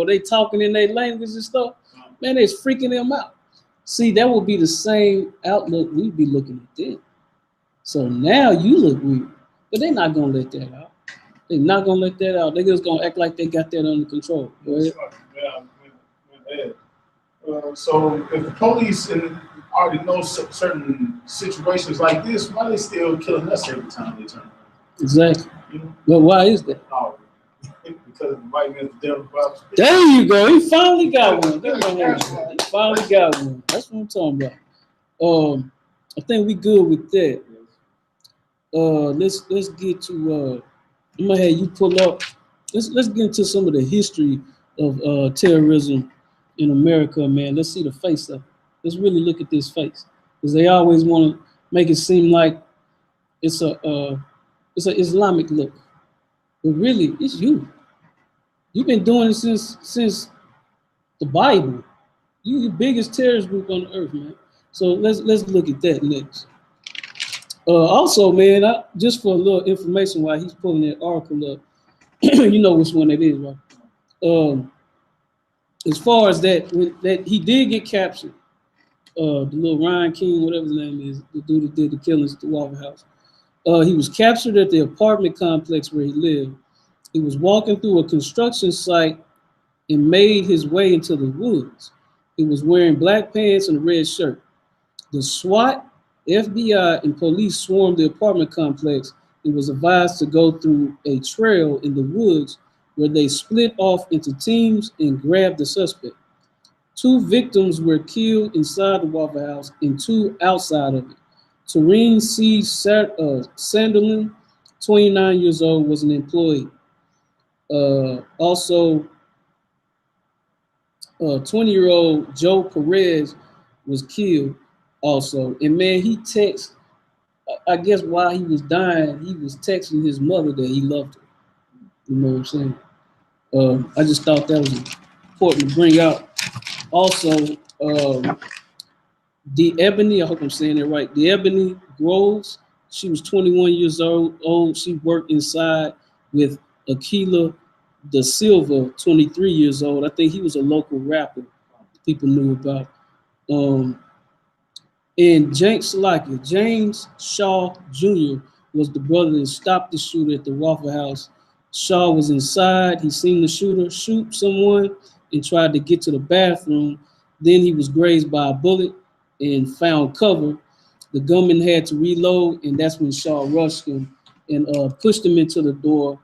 they talking in their language and stuff. Man, it's freaking them out. See, that would be the same outlook we'd be looking at them. So now you look weird, but they're not gonna let that out. They're not gonna let that out. They're just gonna act like they got that under control. Go ahead. So if the police already know certain situations like this, why are they still killing us every time they turn? Exactly. You know? But why is that? Oh, because the white man's the devil. There you go. He finally got one. He finally got one. That's what I'm talking about. I think we good with that. Let's get to. I'm gonna have you pull up. Let's get into some of the history of terrorism in America, man. Let's see the face of it. Let's really look at this face, because they always want to make it seem like it's an Islamic look, but really it's you. You've been doing it since the Bible. You the biggest terrorist group on earth, man. So let's look at that next. Also, man, just for a little information while he's pulling that article up, you know which one it is, right? As far as that he did get captured, the little Ryan King, whatever his name is, the dude that did the killings at the Waffle House. He was captured at the apartment complex where he lived. He was walking through a construction site and made his way into the woods. He was wearing black pants and a red shirt. The SWAT, FBI, and police swarmed the apartment complex and was advised to go through a trail in the woods where they split off into teams and grabbed the suspect. 2 victims were killed inside the Waffle House and 2 outside of it. Tareen C. Sanderlin, 29 years old, was an employee. Also, 20-year-old Joe Perez was killed also. And man, he texted, I guess while he was dying, he was texting his mother that he loved her. You know what I'm saying? I just thought that was important to bring out. Also, the Ebony, I hope I'm saying it right, the Ebony Groves, she was 21 years old. She worked inside with Aquila Da Silva, 23 years old. I think he was a local rapper people knew about. And James Shaw Jr. was the brother that stopped the shooter at the Waffle House. Shaw was inside. He seen the shooter shoot someone and tried to get to the bathroom. Then he was grazed by a bullet and found cover. The gunman had to reload, and that's when Shaw rushed him and pushed him into the door,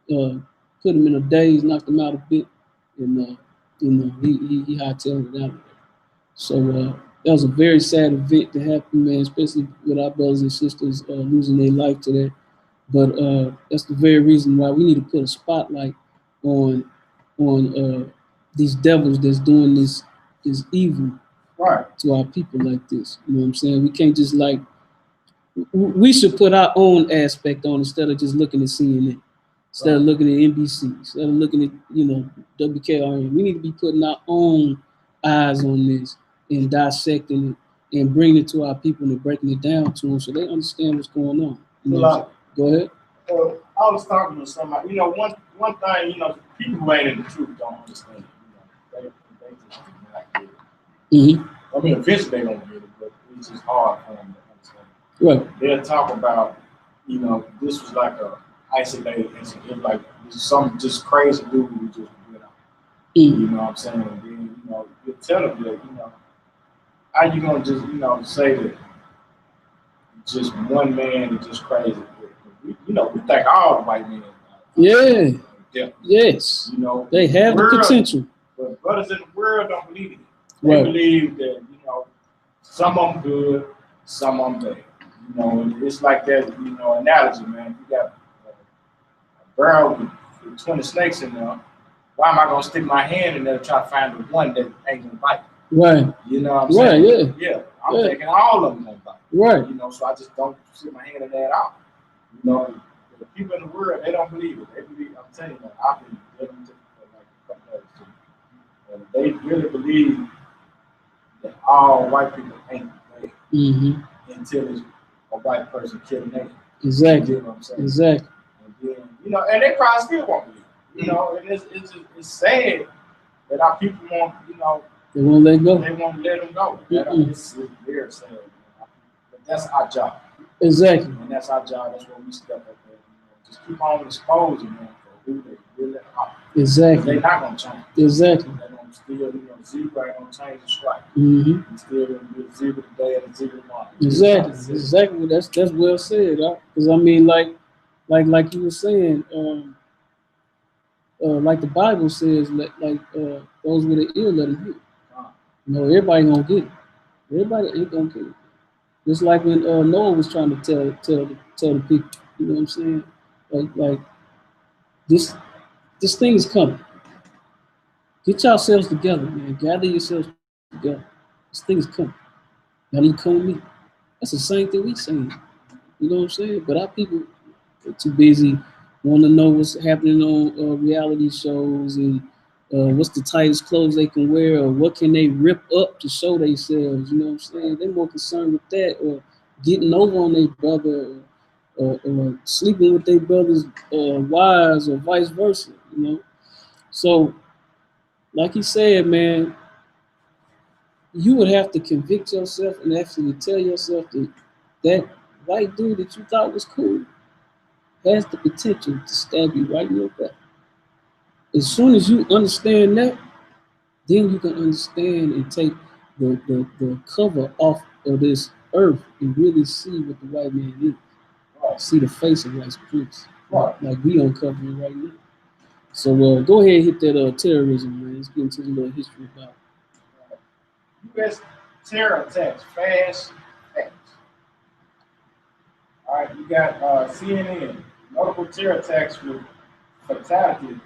put him in a daze, knocked him out a bit, and he hightailed it out of there. So that was a very sad event to happen, man, especially with our brothers and sisters losing their life to that. But that's the very reason why we need to put a spotlight on these devils that's doing this evil to our people like this. You know what I'm saying? We can't just we should put our own aspect on instead of just looking at CNN, instead of looking at NBC, instead of looking at, WKRN. We need to be putting our own eyes on this and dissecting it and bringing it to our people and breaking it down to them so they understand what's going on. Go ahead. I was talking to somebody. One thing, people who ain't in the truth don't understand. They just not get it. Mm-hmm. I mean, eventually they're gonna get it, but it's just hard for them to understand. Right. They'll talk about, this was like a isolated incident, like some just crazy dude who just went out. Mm-hmm. You know what I'm saying? And then, you tell them that, how you gonna just, say that just one man is just crazy? We think all the white men. Yeah. Yes. They have the potential. But brothers in the world don't believe it. They Right. believe that, some of them good, some of them bad. It's like that, analogy, man. You got a barrel with 20 snakes in there. Why am I gonna stick my hand in there to try to find the one that ain't gonna bite? Right. You know what I'm saying? Right, Yeah. I'm thinking all of them gonna bite. Right. So I just don't stick my hand in there at all. the people in the world, they don't believe it. They believe, I'm telling you, I've been living for like a couple of days too. And they really believe that all white people ain't black until it's a white person killing them. Exactly. You know what I'm saying? Exactly. And then, you know, and they probably still won't believe it. You know, and it's sad that our people won't, you know, they won't let go. They won't let them go. It's very sad. But that's our job. Exactly. And that's our job. That's what we step up there. Just keep on exposing them for who they really are. Exactly. They're not going to change. Exactly. They're going to still, you know, zebra ain't going to change the stripe. And still going to be a zebra today and a zebra tomorrow. Exactly. Exactly. That's well said. Because I mean, like you were saying, like the Bible says, those with an ear, let them hear. You know, everybody gonna get it. Everybody ain't gonna get it. Just like when Noah was trying to tell the people, you know what I'm saying? Like this thing is coming. Get yourselves together, man. Gather yourselves together. This thing is coming. Y'all need to come with me. That's the same thing we saying. You know what I'm saying? But our people are too busy want to know what's happening on reality shows and what's the tightest clothes they can wear or what can they rip up to show themselves. You know what I'm saying? They're more concerned with that or getting over on their brother or sleeping with their brother's wives or vice versa. You know? So, like he said, man, you would have to convict yourself and actually tell yourself that white dude that you thought was cool has the potential to stab you right in your back. As soon as you understand that, then you can understand and take the cover off of this earth and really see what the white man is. Right. See the face of white supremacy. Right. Like we uncovering right now. So go ahead and hit that terrorism, man. Let's get into the little history about it. U.S. terror attacks, fast facts. All right, you got CNN, notable terror attacks with fatality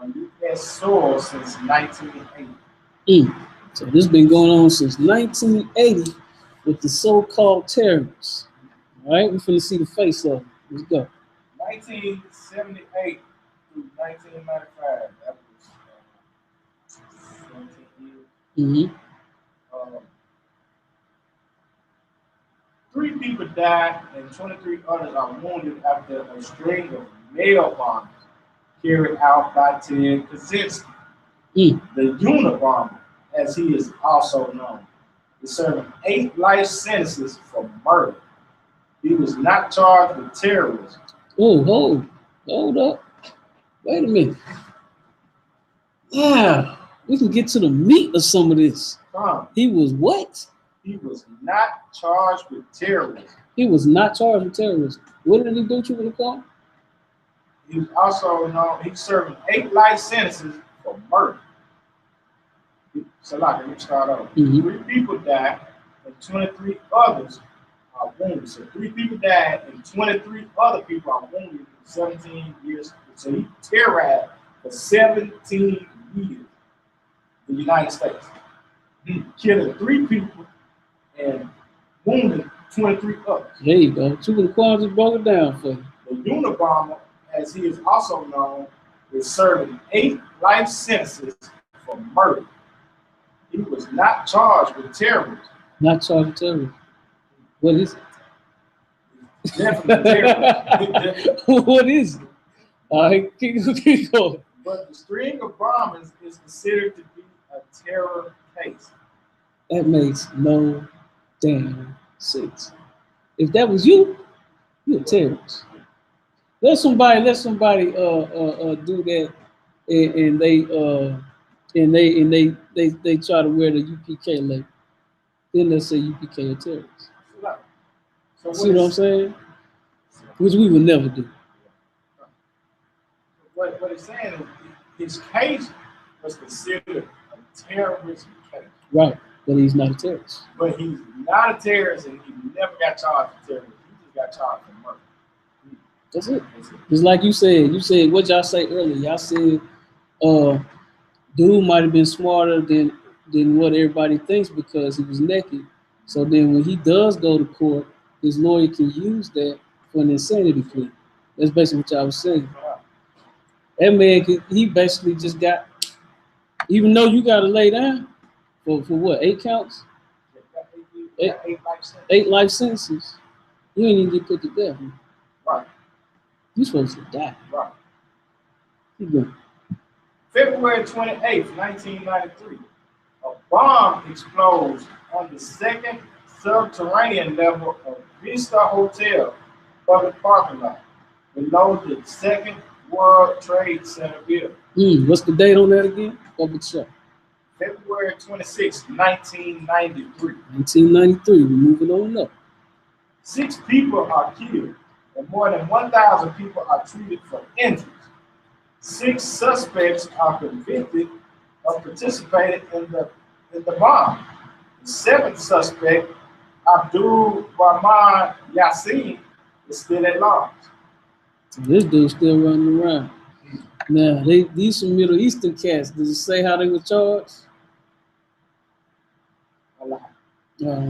on U.S. soil since 1980. So this has been going on since 1980 with the so-called terrorists. All right, we're finna see the face of it. Let's go. 1978 through 1995. That was 17 years. 3 people died and 23 others are wounded after a string of mail bombs carried out by Ted Kaczynski. The Unabomber, as he is also known, is serving 8 life sentences for murder. He was not charged with terrorism. Oh, hold up. Wait a minute. Yeah, we can get to the meat of some of this. He was what? He was not charged with terrorism. He was not charged with terrorism. What did he do to the car? He was also known, he's serving 8 life sentences for murder. So let me start over. 3 people died and 23 others are wounded. So 3 people died and 23 other people are wounded in 17 years. So he terrorized for 17 years the United States. He killed 3 people and wounded 23 others. There you go. 2 of the qualms broke it down for you. The Unabomber, as he is also known, is serving 8 life sentences for murder. He was not charged with terrorism. Not charged with terrorism. What is it? Definitely terrorism. What is it? All right, keep going. But the string of bombings is considered to be a terror case. That makes no damn sense. If that was you, you're a terrorist. Let somebody do that, and they try to wear the UPK label. Then they say UPK a terrorist. So see what I'm saying? Which we would never do. What it's saying is his case was considered a terrorism case. Right, but he's not a terrorist. But he's not a terrorist, and he never got charged for terrorism. He just got charged for murder. That's it. Just like you said what y'all say earlier. Y'all said dude might have been smarter than what everybody thinks because he was naked. So then when he does go to court, his lawyer can use that for an insanity plea. That's basically what I was saying. That man, he basically just got, even though you got to lay down for what, 8 counts? 8 life sentences. You ain't even get put to death. Man. Right. You supposed to die. Right. Keep going. February 28th, 1993, a bomb explodes on the second subterranean level of Vista Hotel public parking lot below the Second World Trade Center building. What's the date on that again? Public show. February 26, 1993. 1993. We're moving on up. 6 people are killed and more than 1,000 people are treated for injuries. 6 suspects are convicted of participating in the bomb. The 7th suspect, Abdul Rahman Yassin, is still at large. This dude's still running around. Now, these some Middle Eastern cats. Does it say how they were charged? A lot.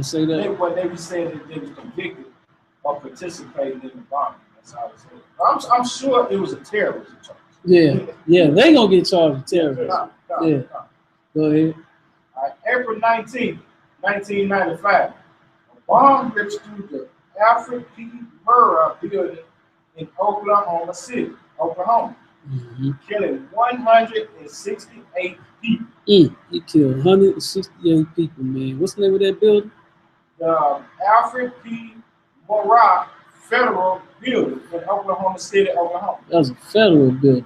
Say that. They were saying that they was convicted of participating in the bomb. That's how it said. I'm sure it was a terrorism charge. Yeah, they gonna get charged with terrorism. Yeah. Go ahead. April 19th, 1995, a bomb rips through the Alfred P. Murrah building in Oklahoma City, Oklahoma, killing 168 people. He killed 168 people, man. What's the name of that building? The Alfred P. Murrah Federal Building in Oklahoma City, Oklahoma. That was a federal building.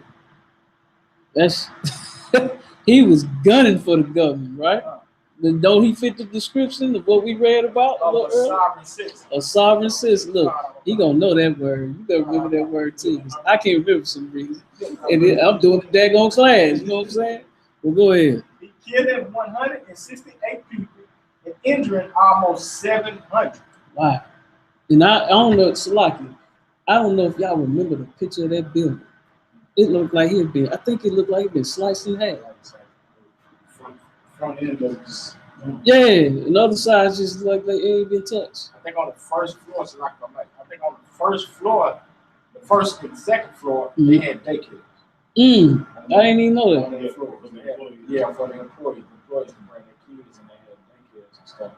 That's he was gunning for the government, right? But don't he fit the description of what we read about a little earlier? Sovereign citizen. A sovereign citizen. Look, he gonna know that word. You better remember that word too. 'Cause I can't remember for some reason. And then I'm doing the daggone class. You know what I'm saying? Well, go ahead. He killed 168 people and injuring almost 700. Wow. And I don't know, Salaki, I don't know if y'all remember the picture of that building. It looked like I think it looked like he'd been sliced in half. Front end was, Yeah, and the other side just like they ain't been touched. I think on the first floor, so I think on the first floor, the first and second floor, they had daycare. I didn't even know that. For the employees. The employees can bring their kids and they had daycares and stuff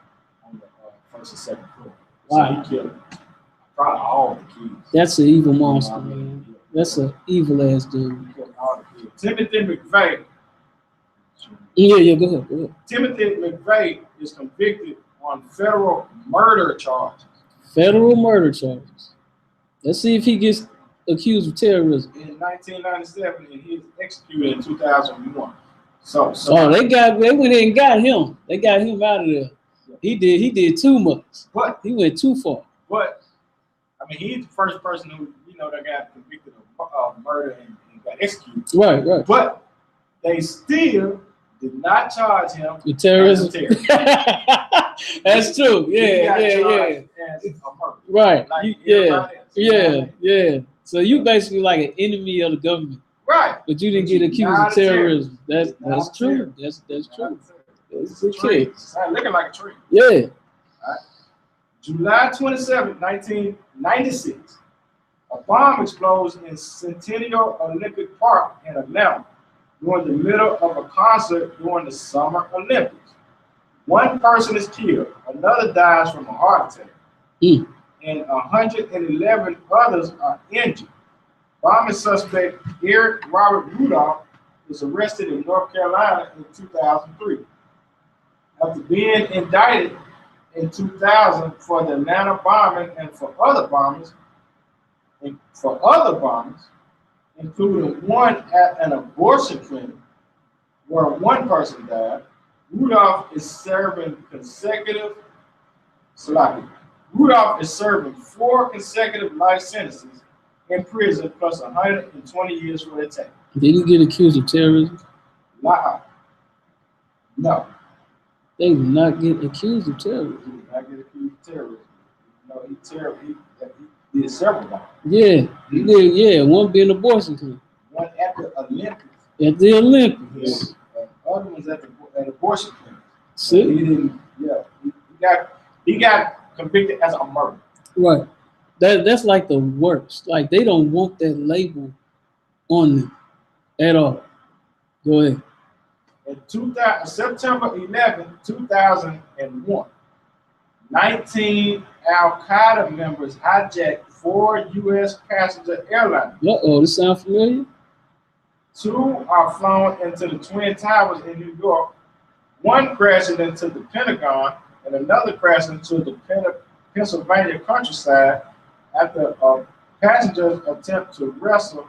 on the first and second floor. Wow. So he killed probably all the kids. That's an evil monster, man. That's an evil ass dude. He killed all the kids. Timothy McVeigh. Yeah, go ahead. Timothy McVeigh is convicted on federal murder charges. Federal murder charges. Let's see if he gets accused of terrorism. In 1997, and he was executed in 2001. So they went in and got him. They got him out of there. He did too much. But he went too far. But I mean, he's the first person who that got convicted of murder and got executed. Right. But they still did not charge him with terrorism. That's true. Yeah. As a murder. Right. Like Yeah. So you basically like an enemy of the government. Right. But you didn't get accused of terrorism. That's true. That's true. That's a tree. Looking like a tree. Yeah. All right. July 27, 1996. A bomb explodes in Centennial Olympic Park in Atlanta during the middle of a concert during the Summer Olympics. 1 person is killed, another dies from a heart attack, and 111 others are injured. Bombing suspect Eric Robert Rudolph was arrested in North Carolina in 2003. After being indicted in 2000 for the Atlanta bombing and for other bombings, including one at an abortion clinic where 1 person died, Rudolph is serving 4 consecutive life sentences in prison plus 120 years for the attack. Did he get accused of terrorism? No. They did not get accused of terrorism. He did not get accused of terrorism. No, he did several bombs. Yeah, he did. Yeah, one being abortion clinic. One at the Olympics. At the Olympics. Yeah. Other ones at abortion clinic. See? He didn't. Yeah, he got convicted as a murder. Right. That's like the worst. Like they don't want that label on them at all. Go ahead. In September 11, 2001, 19 Al-Qaeda members hijacked 4 U.S. passenger airliners. Uh-oh, this sound familiar? 2 are flown into the Twin Towers in New York, 1 crashing into the Pentagon, and another crashing into the Pennsylvania countryside after passengers attempt to wrestle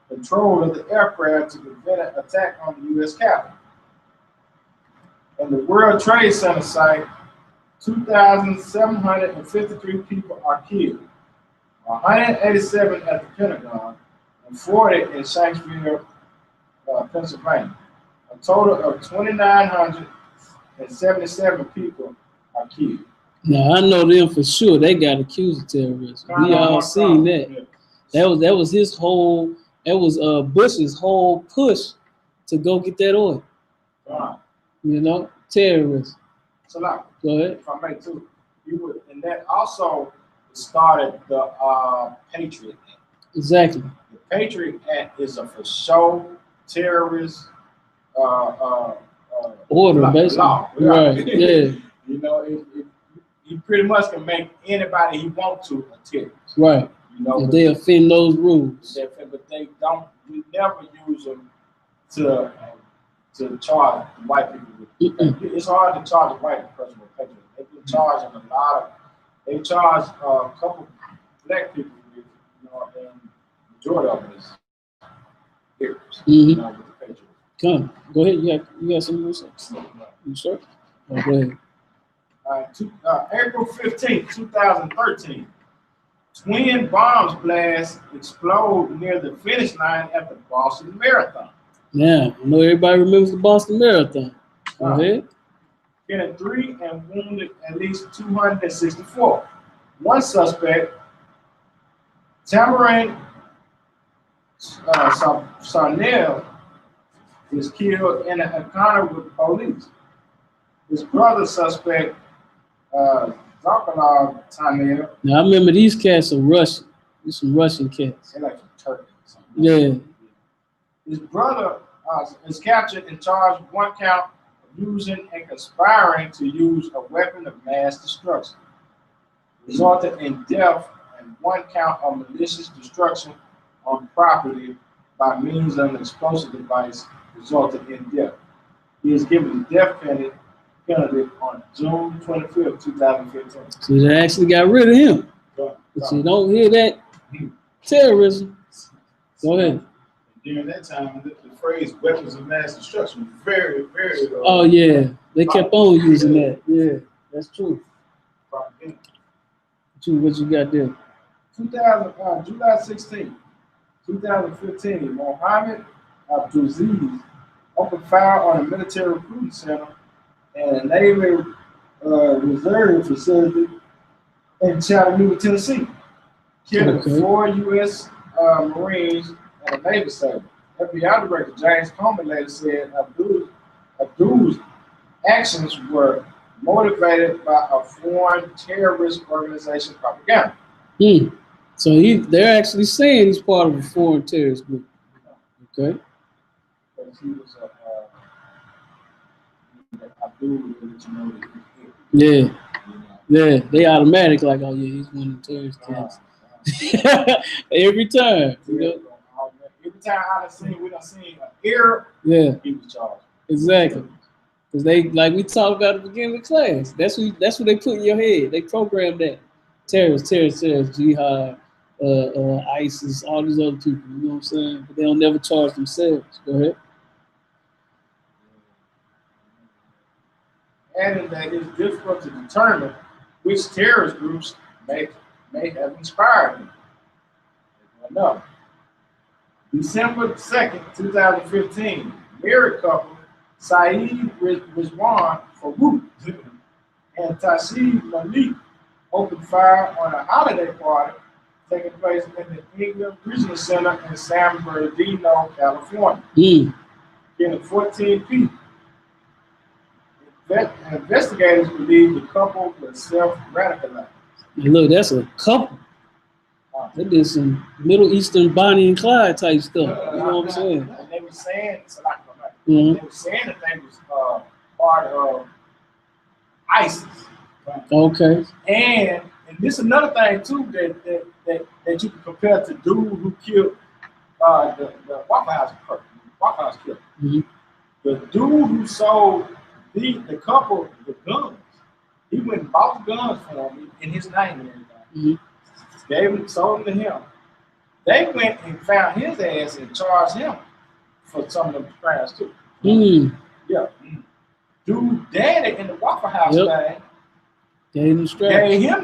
control of the aircraft to prevent an attack on the U.S. Capitol. In the World Trade Center site, 2,753 people are killed, 187 at the Pentagon, and 40 in Shanksville, Pennsylvania. A total of 2,977 people are killed. Now I know them for sure. They got accused of terrorism. We all seen that. That was his whole. That was Bush's whole push to go get that oil. You know, terrorism. So now, go ahead. If I may too, and that also started the Patriot Act. Exactly. The Patriot Act is a for show terrorist order, basically. Law. Right. Yeah. You know, he pretty much can make anybody he wants to a terrorist. Right. You know, if they offend those rules. But they don't. We never use them to charge white people with. It's hard to charge a white person with patriotism. They've been charging a lot of. They charge a couple black people with, you know, and majority of them is terrorists. You know, with the patriotism. Come, go ahead. You got something to say? You sure? Oh, go ahead. April 15, 2013. Twin bombs blast explode near the finish line at the Boston Marathon. Yeah, I know everybody remembers the Boston Marathon. Go ahead. Killing 3 and wounded at least 264. One suspect, Tamarin Sarnell, was killed in an encounter with police. His brother suspect, Now I remember these cats are Russian. These some Russian cats. They're like from Turkey or something. Yeah. His brother is captured and charged with 1 count of using and conspiring to use a weapon of mass destruction, resulted in death, and 1 count of malicious destruction on property by means of an explosive device, resulted in death. He is given the death penalty on June 25th, 2015. So they actually got rid of him. But you don't hear that terrorism. Go ahead. During that time, the phrase weapons of mass destruction was very, very. Oh, yeah. They kept on using that. Yeah, that's true. What you got there? July 16, 2015, Mohammed Abdulaziz opened fire on a military recruiting center and a Navy reserve facility in Chattanooga, Tennessee, killing 4 U.S. Marines and a Navy sailor. FBI Director James Comey later said Abdul's actions were motivated by a foreign terrorist organization propaganda. So they're actually saying he's part of a foreign terrorist group. Okay. He was Yeah. Yeah, they automatic like, oh yeah, he's one of the terrorist cats. Every time. You know? Every time we done seen an Arab, he was charged. Exactly. Because they, like we talked about at the beginning of the class, that's what they put in your head. They program that. Terrorists, jihad, ISIS, all these other people, you know what I'm saying? But they don't never charge themselves. Go ahead. Adding that it's difficult to determine which terrorist groups may have inspired him. No. December 2nd, 2015, married couple Saeed Rizwan Farouk and Tashib Malik opened fire on a holiday party taking place in the England Regional Center in San Bernardino, California, killing 14 people. Investigators believe the couple was self-radicalized. Look, that's a couple. They did some Middle Eastern Bonnie and Clyde type stuff. You know what I'm saying? And they were saying, it's like, Mm-hmm. they were saying that they was part of ISIS. Okay. And this is another thing too that you can compare to dude who killed the Waffle House killer. Mm-hmm. The dude who sold the couple the guns, he went and bought the guns for him in his name and everything. Mm-hmm. Sold them to him. They went and found his ass and charged him for some of the crimes too. Mm. Yeah. Dude, daddy in the Waffle House thing gave him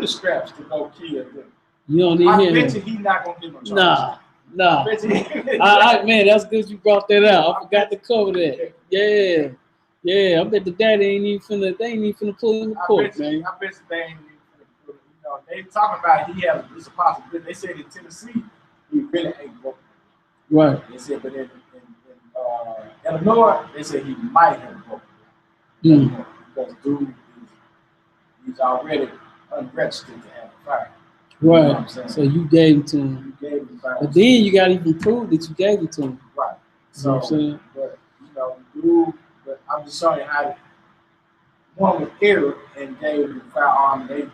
the scraps to go kill them. You don't need him. I bet you he's not gonna get no charges. Nah. Man, that's good you brought that out. I forgot to cover that. Yeah. I bet the daddy ain't even finna pull him in court, man. I bet you they ain't even finna pull him. You know, they talking about it's a possibility. They said in Tennessee he really ain't broke. Right. They said, but in Illinois, they said he might have broken. Because dude he's already unregistered to have a fire. Right. You know so you gave it to him. You gave him fire. But then you got to even prove that you gave it to him. Right. You So, know what I'm saying? but dude, but I'm just showing you how one was Arab and gave him the firearm. They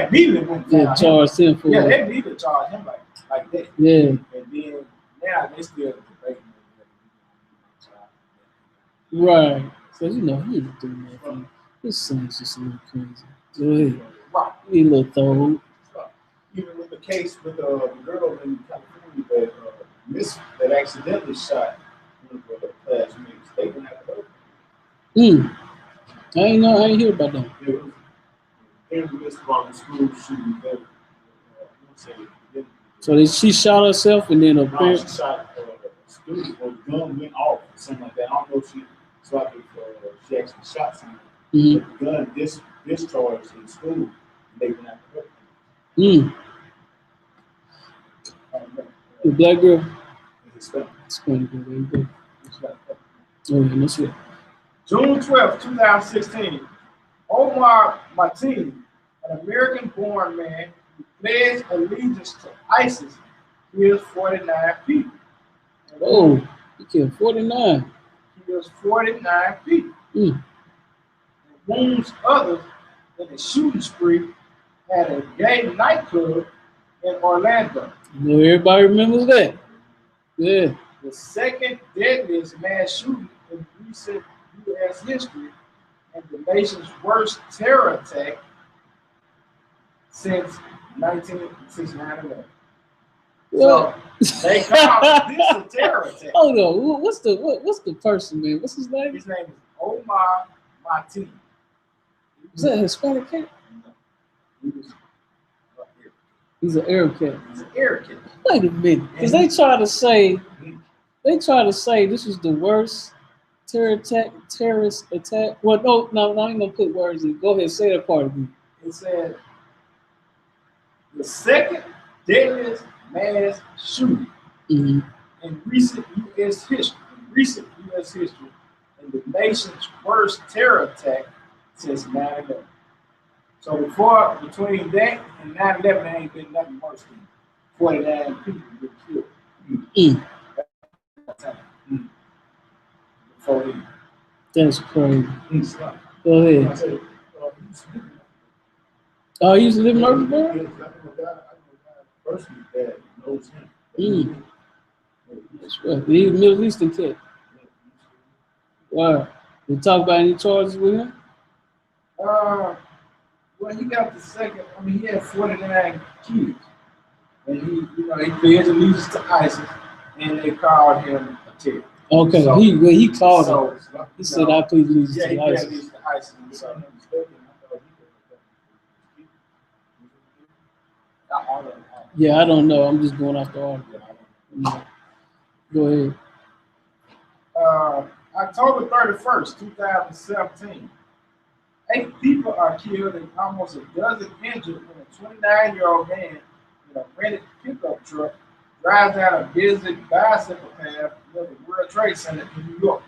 immediately went and charged him for it. They immediately charged him like that. Yeah. And then now they still debating. Right. So he ain't doing nothing. His son's just a little crazy. Go ahead. Right. He a little throw. Even with the case with the girl in California that accidentally shot one of the classmates, they didn't have to go. I ain't hear about that. They missed about the school shooting. So she shot herself and then she shot a student, or the gun went off or something like that. I don't know if she actually shot someone. But the gun discharged in school, and they went out to work. The black girl? Hispanic girl. There you go. Oh, yeah, that's it. June 12, 2016, Omar Martin, an American-born man who pledged allegiance to ISIS, killed 49 people. Oh, he killed 49. He kills 49 people. And wounds others in a shooting spree at a gay nightclub in Orlando. Everybody remembers that. Yeah. The second deadliest mass shooting in recent U.S. history and the nation's worst terror attack since 1969. So they call this a terror attack. Hold on, what's the person, man? What's his name? His name is Omar Martin. Is that a Hispanic cat? He's an Arab cat. He's an Arab cat. Wait a minute, because they try to say this was the worst terrorist attack. Well, no, I ain't gonna put words in. Go ahead, say that part again. It said the second deadliest mass shooting in recent U.S. history, and the nation's worst terror attack since 9/11. So between that and 9/11, there ain't been nothing worse than 49 people get killed. Before he. That's crazy. Go ahead. Oh, he used to live in Murfreesboro? Person that knows him. That's right. He's a Middle Eastern kid. Wow. They talk about any charges with him? Well, he got the second. I mean, he had 49 kids, and he pledged allegiance to ISIS, and they called him a terrorist. Okay, so, he called him. He said, "I plead allegiance to ISIS." Allegiance to ISIS. So, yeah, I don't know. I'm just going off the article. Go ahead. October 31st, 2017. 8 people are killed and almost a dozen injured when a 29-year-old man in a rented pickup truck drives down a busy bicycle path near the World Trade Center in New York.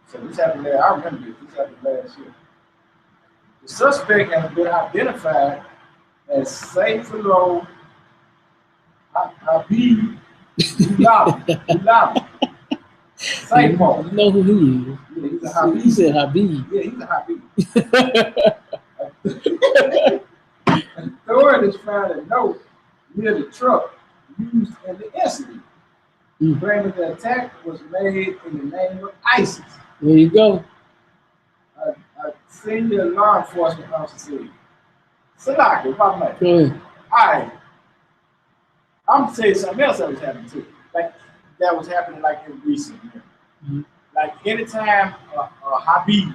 So this happened there. I remember this. This happened last year. The suspect has been identified as Saifullah Habib Ulama. Same part. You know who he is. Yeah, he's a Habib. He said Habib. Yeah, he's a Habib. Authorities found a note near the truck used in the incident, claiming the attack was made in the name of ISIS. There you go. A senior law enforcement officer said, Salaki, if I may. Go ahead. All right. I'm gonna tell you something else that was happening too. Like that was happening like in recent years. Like anytime a Habib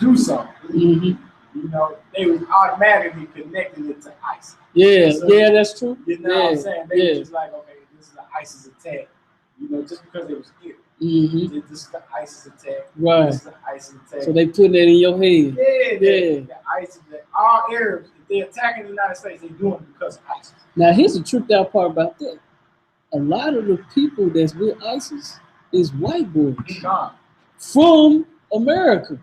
do something, you know, they was automatically connecting it to ISIS. Yeah, so, yeah, that's true. You know what I'm saying? They were just like, okay, this is an ISIS attack. You know, just because it was here. This is the ISIS attack. Right. This is the ISIS attack. So they putting that in your head. Yeah. The ISIS, all Arabs, if they're attacking the United States, they're doing it because of ISIS. Now here's the tripped out part about that. A lot of the people that's with ISIS is white boys from America.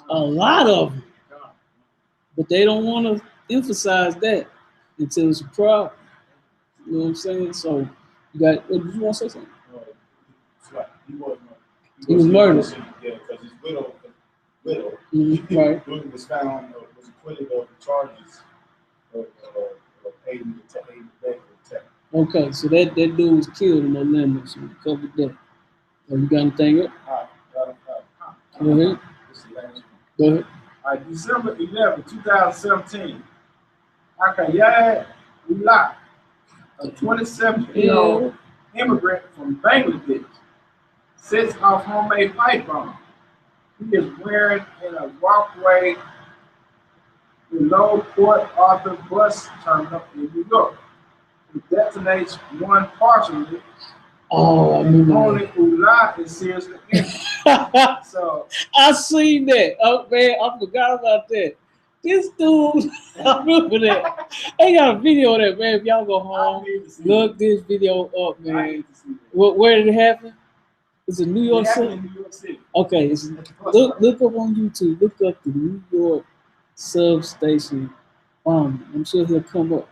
A lot of them. But they don't want to emphasize that until it's a problem. You know what I'm saying? So you got. Did you want to say something? He was murdered. Yeah, because his widow. Right. Was found was acquitted of the charges of aiding the attack. Okay, so that dude was killed in Orlando, so we covered that. You got anything else? Go ahead. Go ahead. December 11, 2017, Akayad Ullah, a 27-year-old immigrant from Bangladesh, sets off homemade pipe bomb. He is wearing in a walkway below Port Arthur bus terminal in New York. He detonates one partially. Oh, I remember only Ullah is seriously injured. So I seen that. Oh man, I forgot about that. This dude, I remember that. They got a video of that, man. If y'all go home, look this video up, man. Where did it happen? It's in New York City. New York City. Okay, look up on YouTube. Look up the New York substation. I'm sure he'll come up.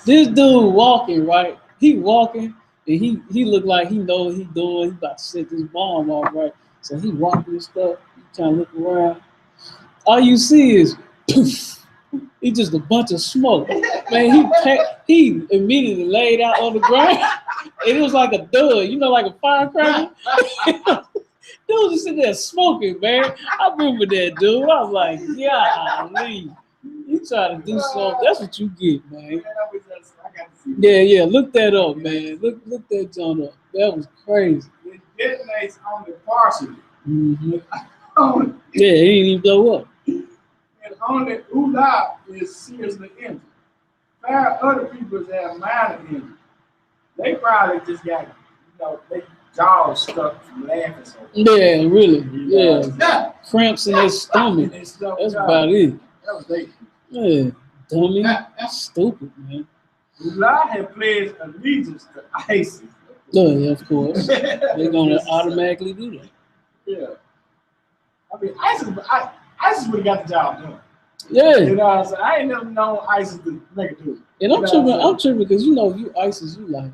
This dude walking, right? He walking, and he look like he know what he doing. He about to set this bomb off, right? So he walking and stuff. He trying to look around. All you see is poof. It's just a bunch of smoke. Man, he immediately laid out on the ground. And it was like a dud, you know, like a firecracker. Dude just sitting there smoking, man. I remember that, dude. I was like, golly. You try to do something. That's what you get, man. Yeah. Look that up, man. Look that joint up. That was crazy. It detonates only partially. Yeah, he didn't even blow up. And only Ullah is seriously injured. 5 other people have minor injuries. They probably just got, their jaws stuck from laughing. So yeah, really. Yeah. Cramps in their stomach. That's about it. That was they. Yeah, dummy. Stupid, man. Ullah had pledged allegiance to ISIS. Yeah, of course. They're going to automatically do that. Yeah. I mean, ISIS would have got the job done. Yeah. You know what I'm saying? I ain't never known ISIS to make it do it. And I'm tripping because, you ISIS, you like,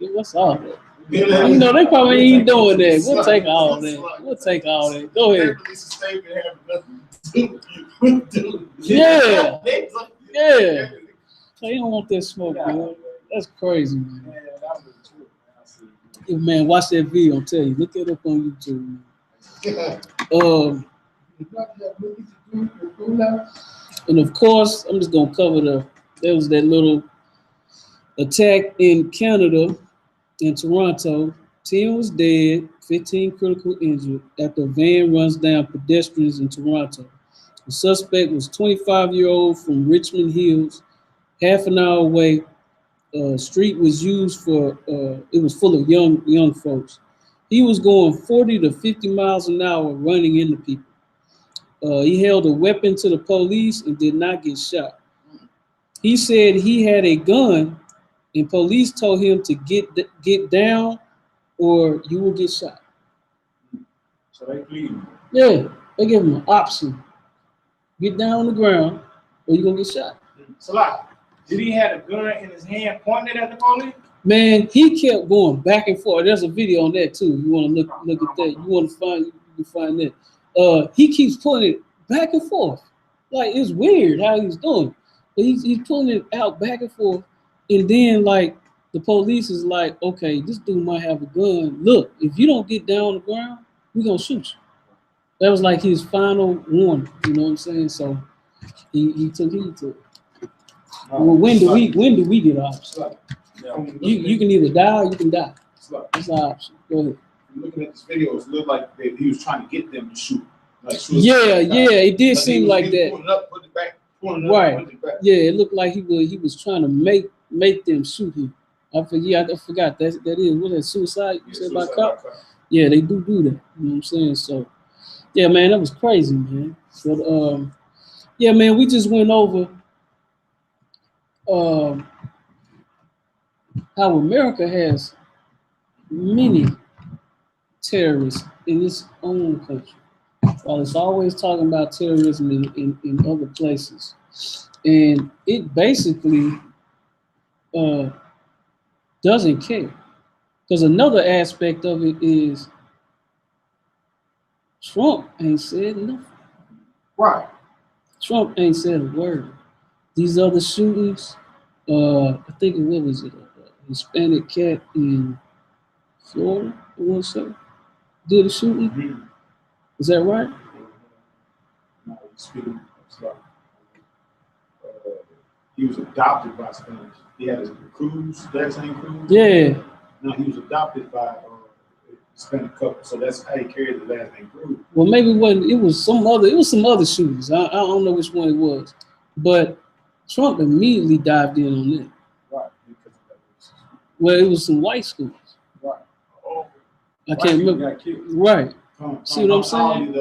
what's all that? They probably ain't doing that. We'll take all that. Go ahead. Yeah. They don't want that smoke, man. That's crazy, man. Yeah, that was true. Yeah, man, watch that video. I'm telling you, look it up on YouTube, man. And of course, I'm just gonna cover there was that little attack in Canada, in Toronto. 10 was dead, 15 critical injured after a van runs down pedestrians in Toronto. The suspect was 25-year-old from Richmond Hills, half an hour away. Street was used for, it was full of young folks. He was going 40 to 50 miles an hour running into people. He held a weapon to the police and did not get shot. He said he had a gun and police told him to get down or you will get shot. So they pleaded. Yeah, they gave him an option. Get down on the ground or you're going to get shot. So like, Did he have a gun in his hand pointing at the police? Man, he kept going back and forth. There's a video on that too. You want to look at that. You want to find, you can find that. He keeps pulling it back and forth. Like, it's weird how he's doing it. But he's pulling it out back and forth. And then, like, the police is like, okay, this dude might have a gun. Look, if you don't get down on the ground, we're going to shoot you. That was like his final warning. You know what I'm saying? So he took heed to it. Well, when do we get off? You can either die or you can die. That's the option. Go ahead. Looking at this video, it looked like he was trying to get them to shoot. Like, yeah, it did seem like that. Pulling up, putting it back, pulling right. Up, back. Yeah, it looked like he was trying to make them shoot him. I forgot that is what that suicide you said about cop. Yeah, they do that. You know what I'm saying? So yeah, man, that was crazy, man. But yeah, man, we just went over how America has many terrorists in its own country. While it's always talking about terrorism in other places. And it basically doesn't care. Because another aspect of it is Trump ain't said nothing. Right. Trump ain't said a word. These other shootings, I think what was it? A Hispanic cat in Florida, I want to say, did a shooting. Mm-hmm. Is that right? No, he was adopted by Spanish. He had a cruise, that same cruise. Yeah. No, he was adopted by a Hispanic couple, so that's how he carried the last name Cruz. Well, maybe it was some other shootings. I don't know which one it was, but Trump immediately dived in on that. Right. Well, it was some white schools. Right. Oh. I can't remember. Got killed. Right. See what I'm saying?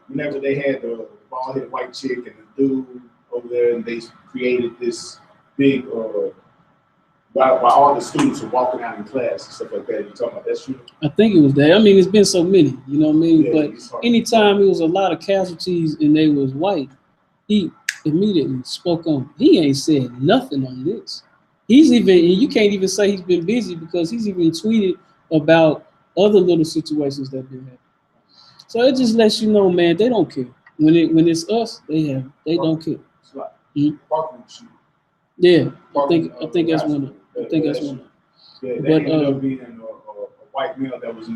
Whenever they had the bald-headed white chick and the dude over there, and they created this big, while all the students were walking out in class and stuff like that. You talking about that shooting? I think it was that. I mean, it's been so many, you know what I mean? Yeah, but anytime it was a lot of casualties and they was white, he immediately spoke on. He ain't said nothing on this. You can't even say he's been busy because he's even tweeted about other little situations that been happening. So it just lets you know, man, they don't care. When it's us, they don't care. Mm-hmm. Yeah, I think that's one of them. Yeah, that ended up being a white male that was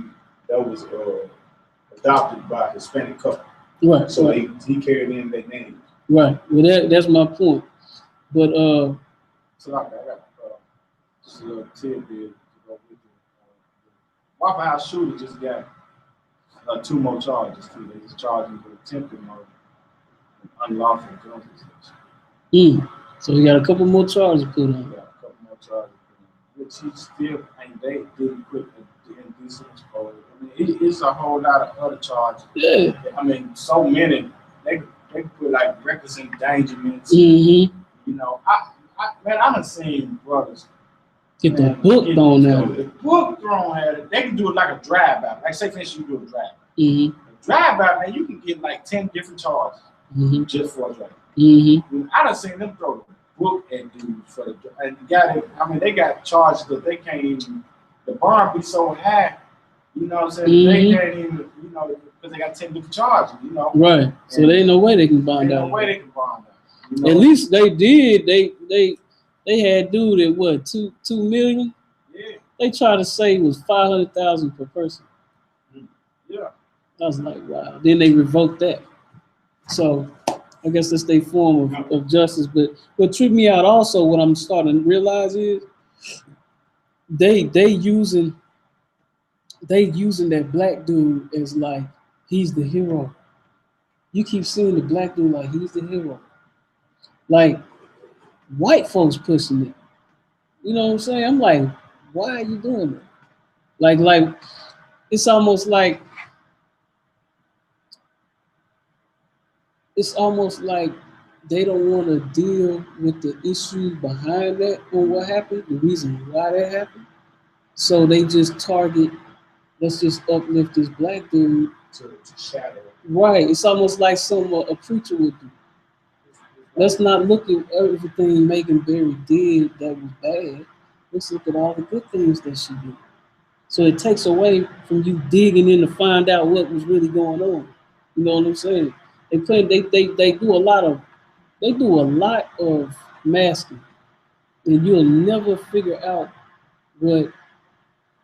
adopted by a Hispanic couple. Right. So right. he carried in their names. Right. Well, that's my point. But so I got just a little tidbit to go with you. Waffle House shooter just got 2 more charges too. They just charged him with attempted murder and unlawful gun possession. So he got a couple more charges put on. Which he still they didn't put the indecent exposure. I mean, it's a whole lot of other charges. Yeah. I mean, so many. They put like reckless endangerments. Mm-hmm. You know, I done seen brothers get the book thrown at the book thrown at it. They can do it like a drive-by. Like say for instance, you do a drive-by. Mm-hmm. A drive-by, man, you can get like 10 different charges just for a drive. Mm-hmm. I done seen them throw the book at dudes for the and they got charges that they can't even. The bar be so high, you know what I'm saying? They can't even, you know, because they got 10 different charges, you know. Right. So there ain't no way they can bond out. No way they can bond out. You know? At least they did. They had dude at what, 2 million? Yeah. They tried to say it was 500,000 per person. Yeah. I was like, wow. Then they revoked that. So I guess that's their form of justice. But what tripped me out also, what I'm starting to realize is they using that black dude as like he's the hero. You keep seeing the black dude like he's the hero. Like white folks pushing it. You know what I'm saying? I'm like, why are you doing that? Like it's almost like they don't want to deal with the issue behind that or what happened, the reason why that happened. So they just target, let's just uplift this black dude to shadow. Right. It's almost like a preacher would do. Let's not look at everything Megan Berry did that was bad. Let's look at all the good things that she did. So it takes away from you digging in to find out what was really going on. You know what I'm saying? They do a lot of masking, and you'll never figure out what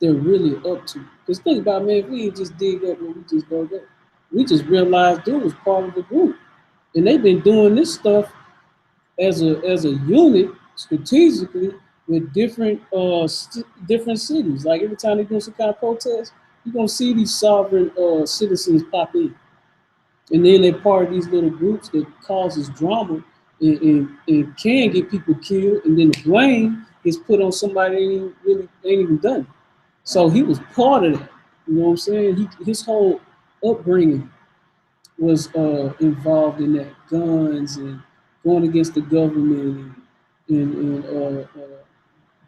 they're really up to. Because think about it, man, if we didn't just dig up what we just dug up, we just realized dude was part of the group. And they've been doing this stuff as a unit strategically with different cities. Like every time they do some kind of protest, you're gonna see these sovereign citizens pop in, and then they're part of these little groups that causes drama and can get people killed, and then the blame is put on somebody that ain't even done it. So he was part of that. You know what I'm saying? His whole upbringing was involved in that, guns and going against the government and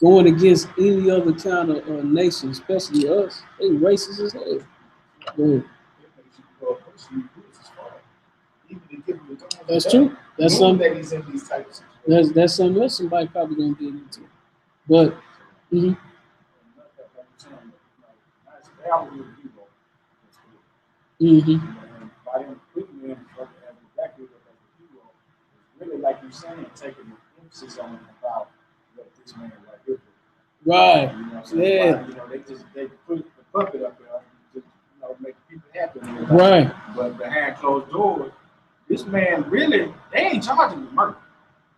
going against any other kind of nation, especially us. They racist as hell. Go ahead. That's true. That's something. That's something else somebody probably gonna get into. But By them putting them as a black people as a hero, it's really like you're saying, taking the emphasis on about what this man right here. Right. You know what I'm saying? Yeah. You know, they put the puppet up there to make people happy. Right. But behind closed doors, this man really, they ain't charging with murder.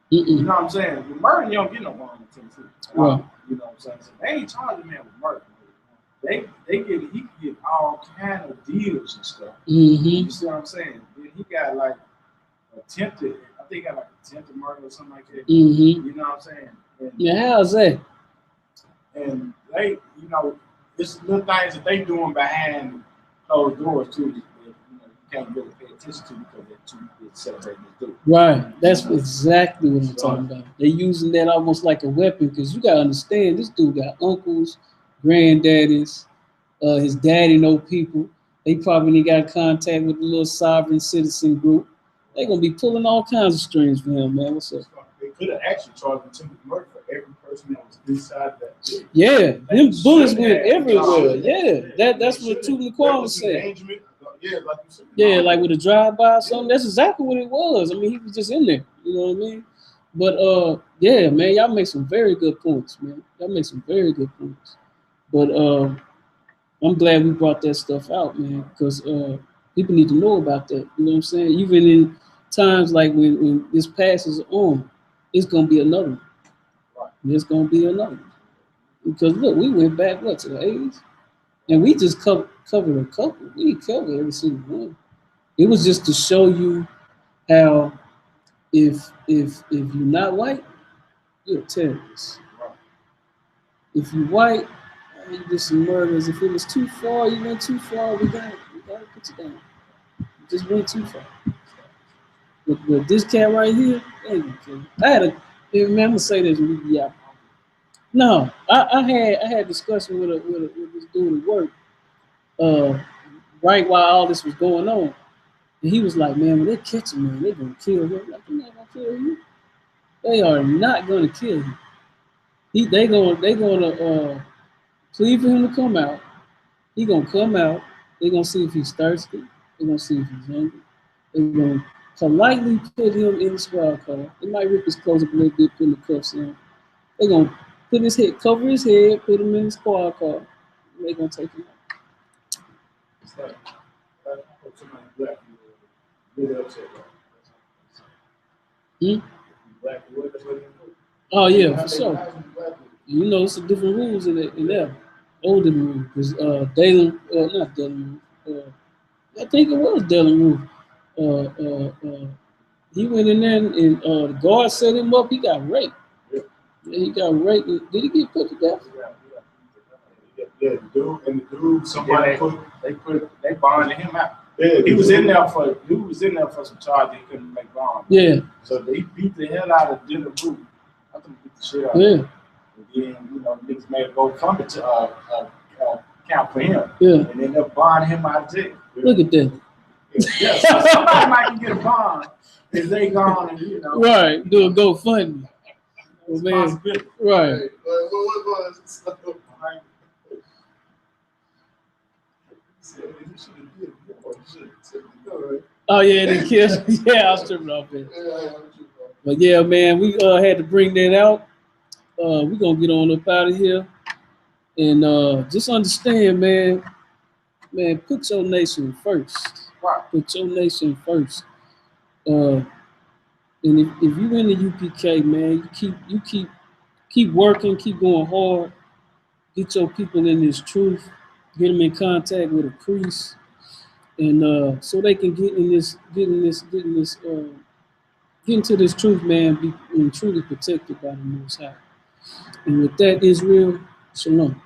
You know what I'm saying? With murder, you don't get no harm in Tennessee. Right. You know what I'm saying? So they ain't charging man with murder. He can get all kind of deals and stuff. You see what I'm saying? Then he got like attempted, I think he got like attempted murder or something like that. You know what I'm saying? And, yeah, how's that? And they, you know, it's little things that they doing behind closed doors too. That, you can't really pay attention to because they're too separated to do. Right. That's exactly what I'm talking about. They're using that almost like a weapon because you gotta understand this dude got uncles, granddaddies, his daddy know people. They probably got contact with the little sovereign citizen group. They're gonna be pulling all kinds of strings for him, man. What's up? They could have actually charged attempted murder for every person that was inside that building. Yeah, them bullets went everywhere. Yeah, that's what Tubman was saying. Yeah, like you said. Yeah, like with a drive-by or something. That's exactly what it was. I mean, he was just in there. You know what I mean? But yeah, man, y'all make some very good points, man. Y'all make some very good points. But I'm glad we brought that stuff out, man, because people need to know about that. You know what I'm saying? Even in times like when this passes on, it's gonna be another one. There's gonna be another one. Because look, we went back to the 80s, and we just covered a couple. We covered every single one. It was just to show you how if you're not white, you're a terrorist. If you're white, you did some murders. If it was too far, you went too far, we gotta put you down. You just went too far. But this cat right here, they ain't gonna kill you. I'm gonna say this when we be out. No, I had discussion with this dude at work, right while all this was going on. And he was like, man, when they catch him, man, they're gonna kill him. Like, they're not gonna kill you. They are not gonna kill you. They gonna plead for him to come out. He gonna come out. They're gonna see if he's thirsty. They're gonna see if he's hungry. They're gonna politely put him in the squad car. They might rip his clothes up a little bit, put the cuffs on. They're gonna cover his head, put him in the squad car. They're gonna take him out. It's like somebody black really upset. Black, oh yeah, for sure. You know, it's a different rules in there. Old different rules. Because not Dillon, I think it was Dillon Roof. He went in there and the guard set him up. He got raped. Yeah, he got raped. Did he get put to death? Yeah, the dude, somebody they bonded him out. Yeah, he was in there for some charge he couldn't make bond. Yeah. So they beat the hell out of Dillon Roof. I think beat the shit out of him. And then, you know, niggas made a go come to count for him. Yeah. And then they'll bond him out of jail. Look at that. Yeah, so somebody might can get a bond. if they gone and you know. Right, do a GoFundMe. Well, man, right. Hey, what was Oh yeah, they killed. Yeah, I was tripping off there. But yeah, man, we had to bring that out. We're gonna get on up out of here. And just understand, man, put your nation first. Right. Put your nation first. And if you're in the UPK, man, you keep working, keep going hard. Get your people in this truth. Get them in contact with a priest, and so they can get into this truth, man. Be truly protected by the Most High. And with that, Israel, shalom.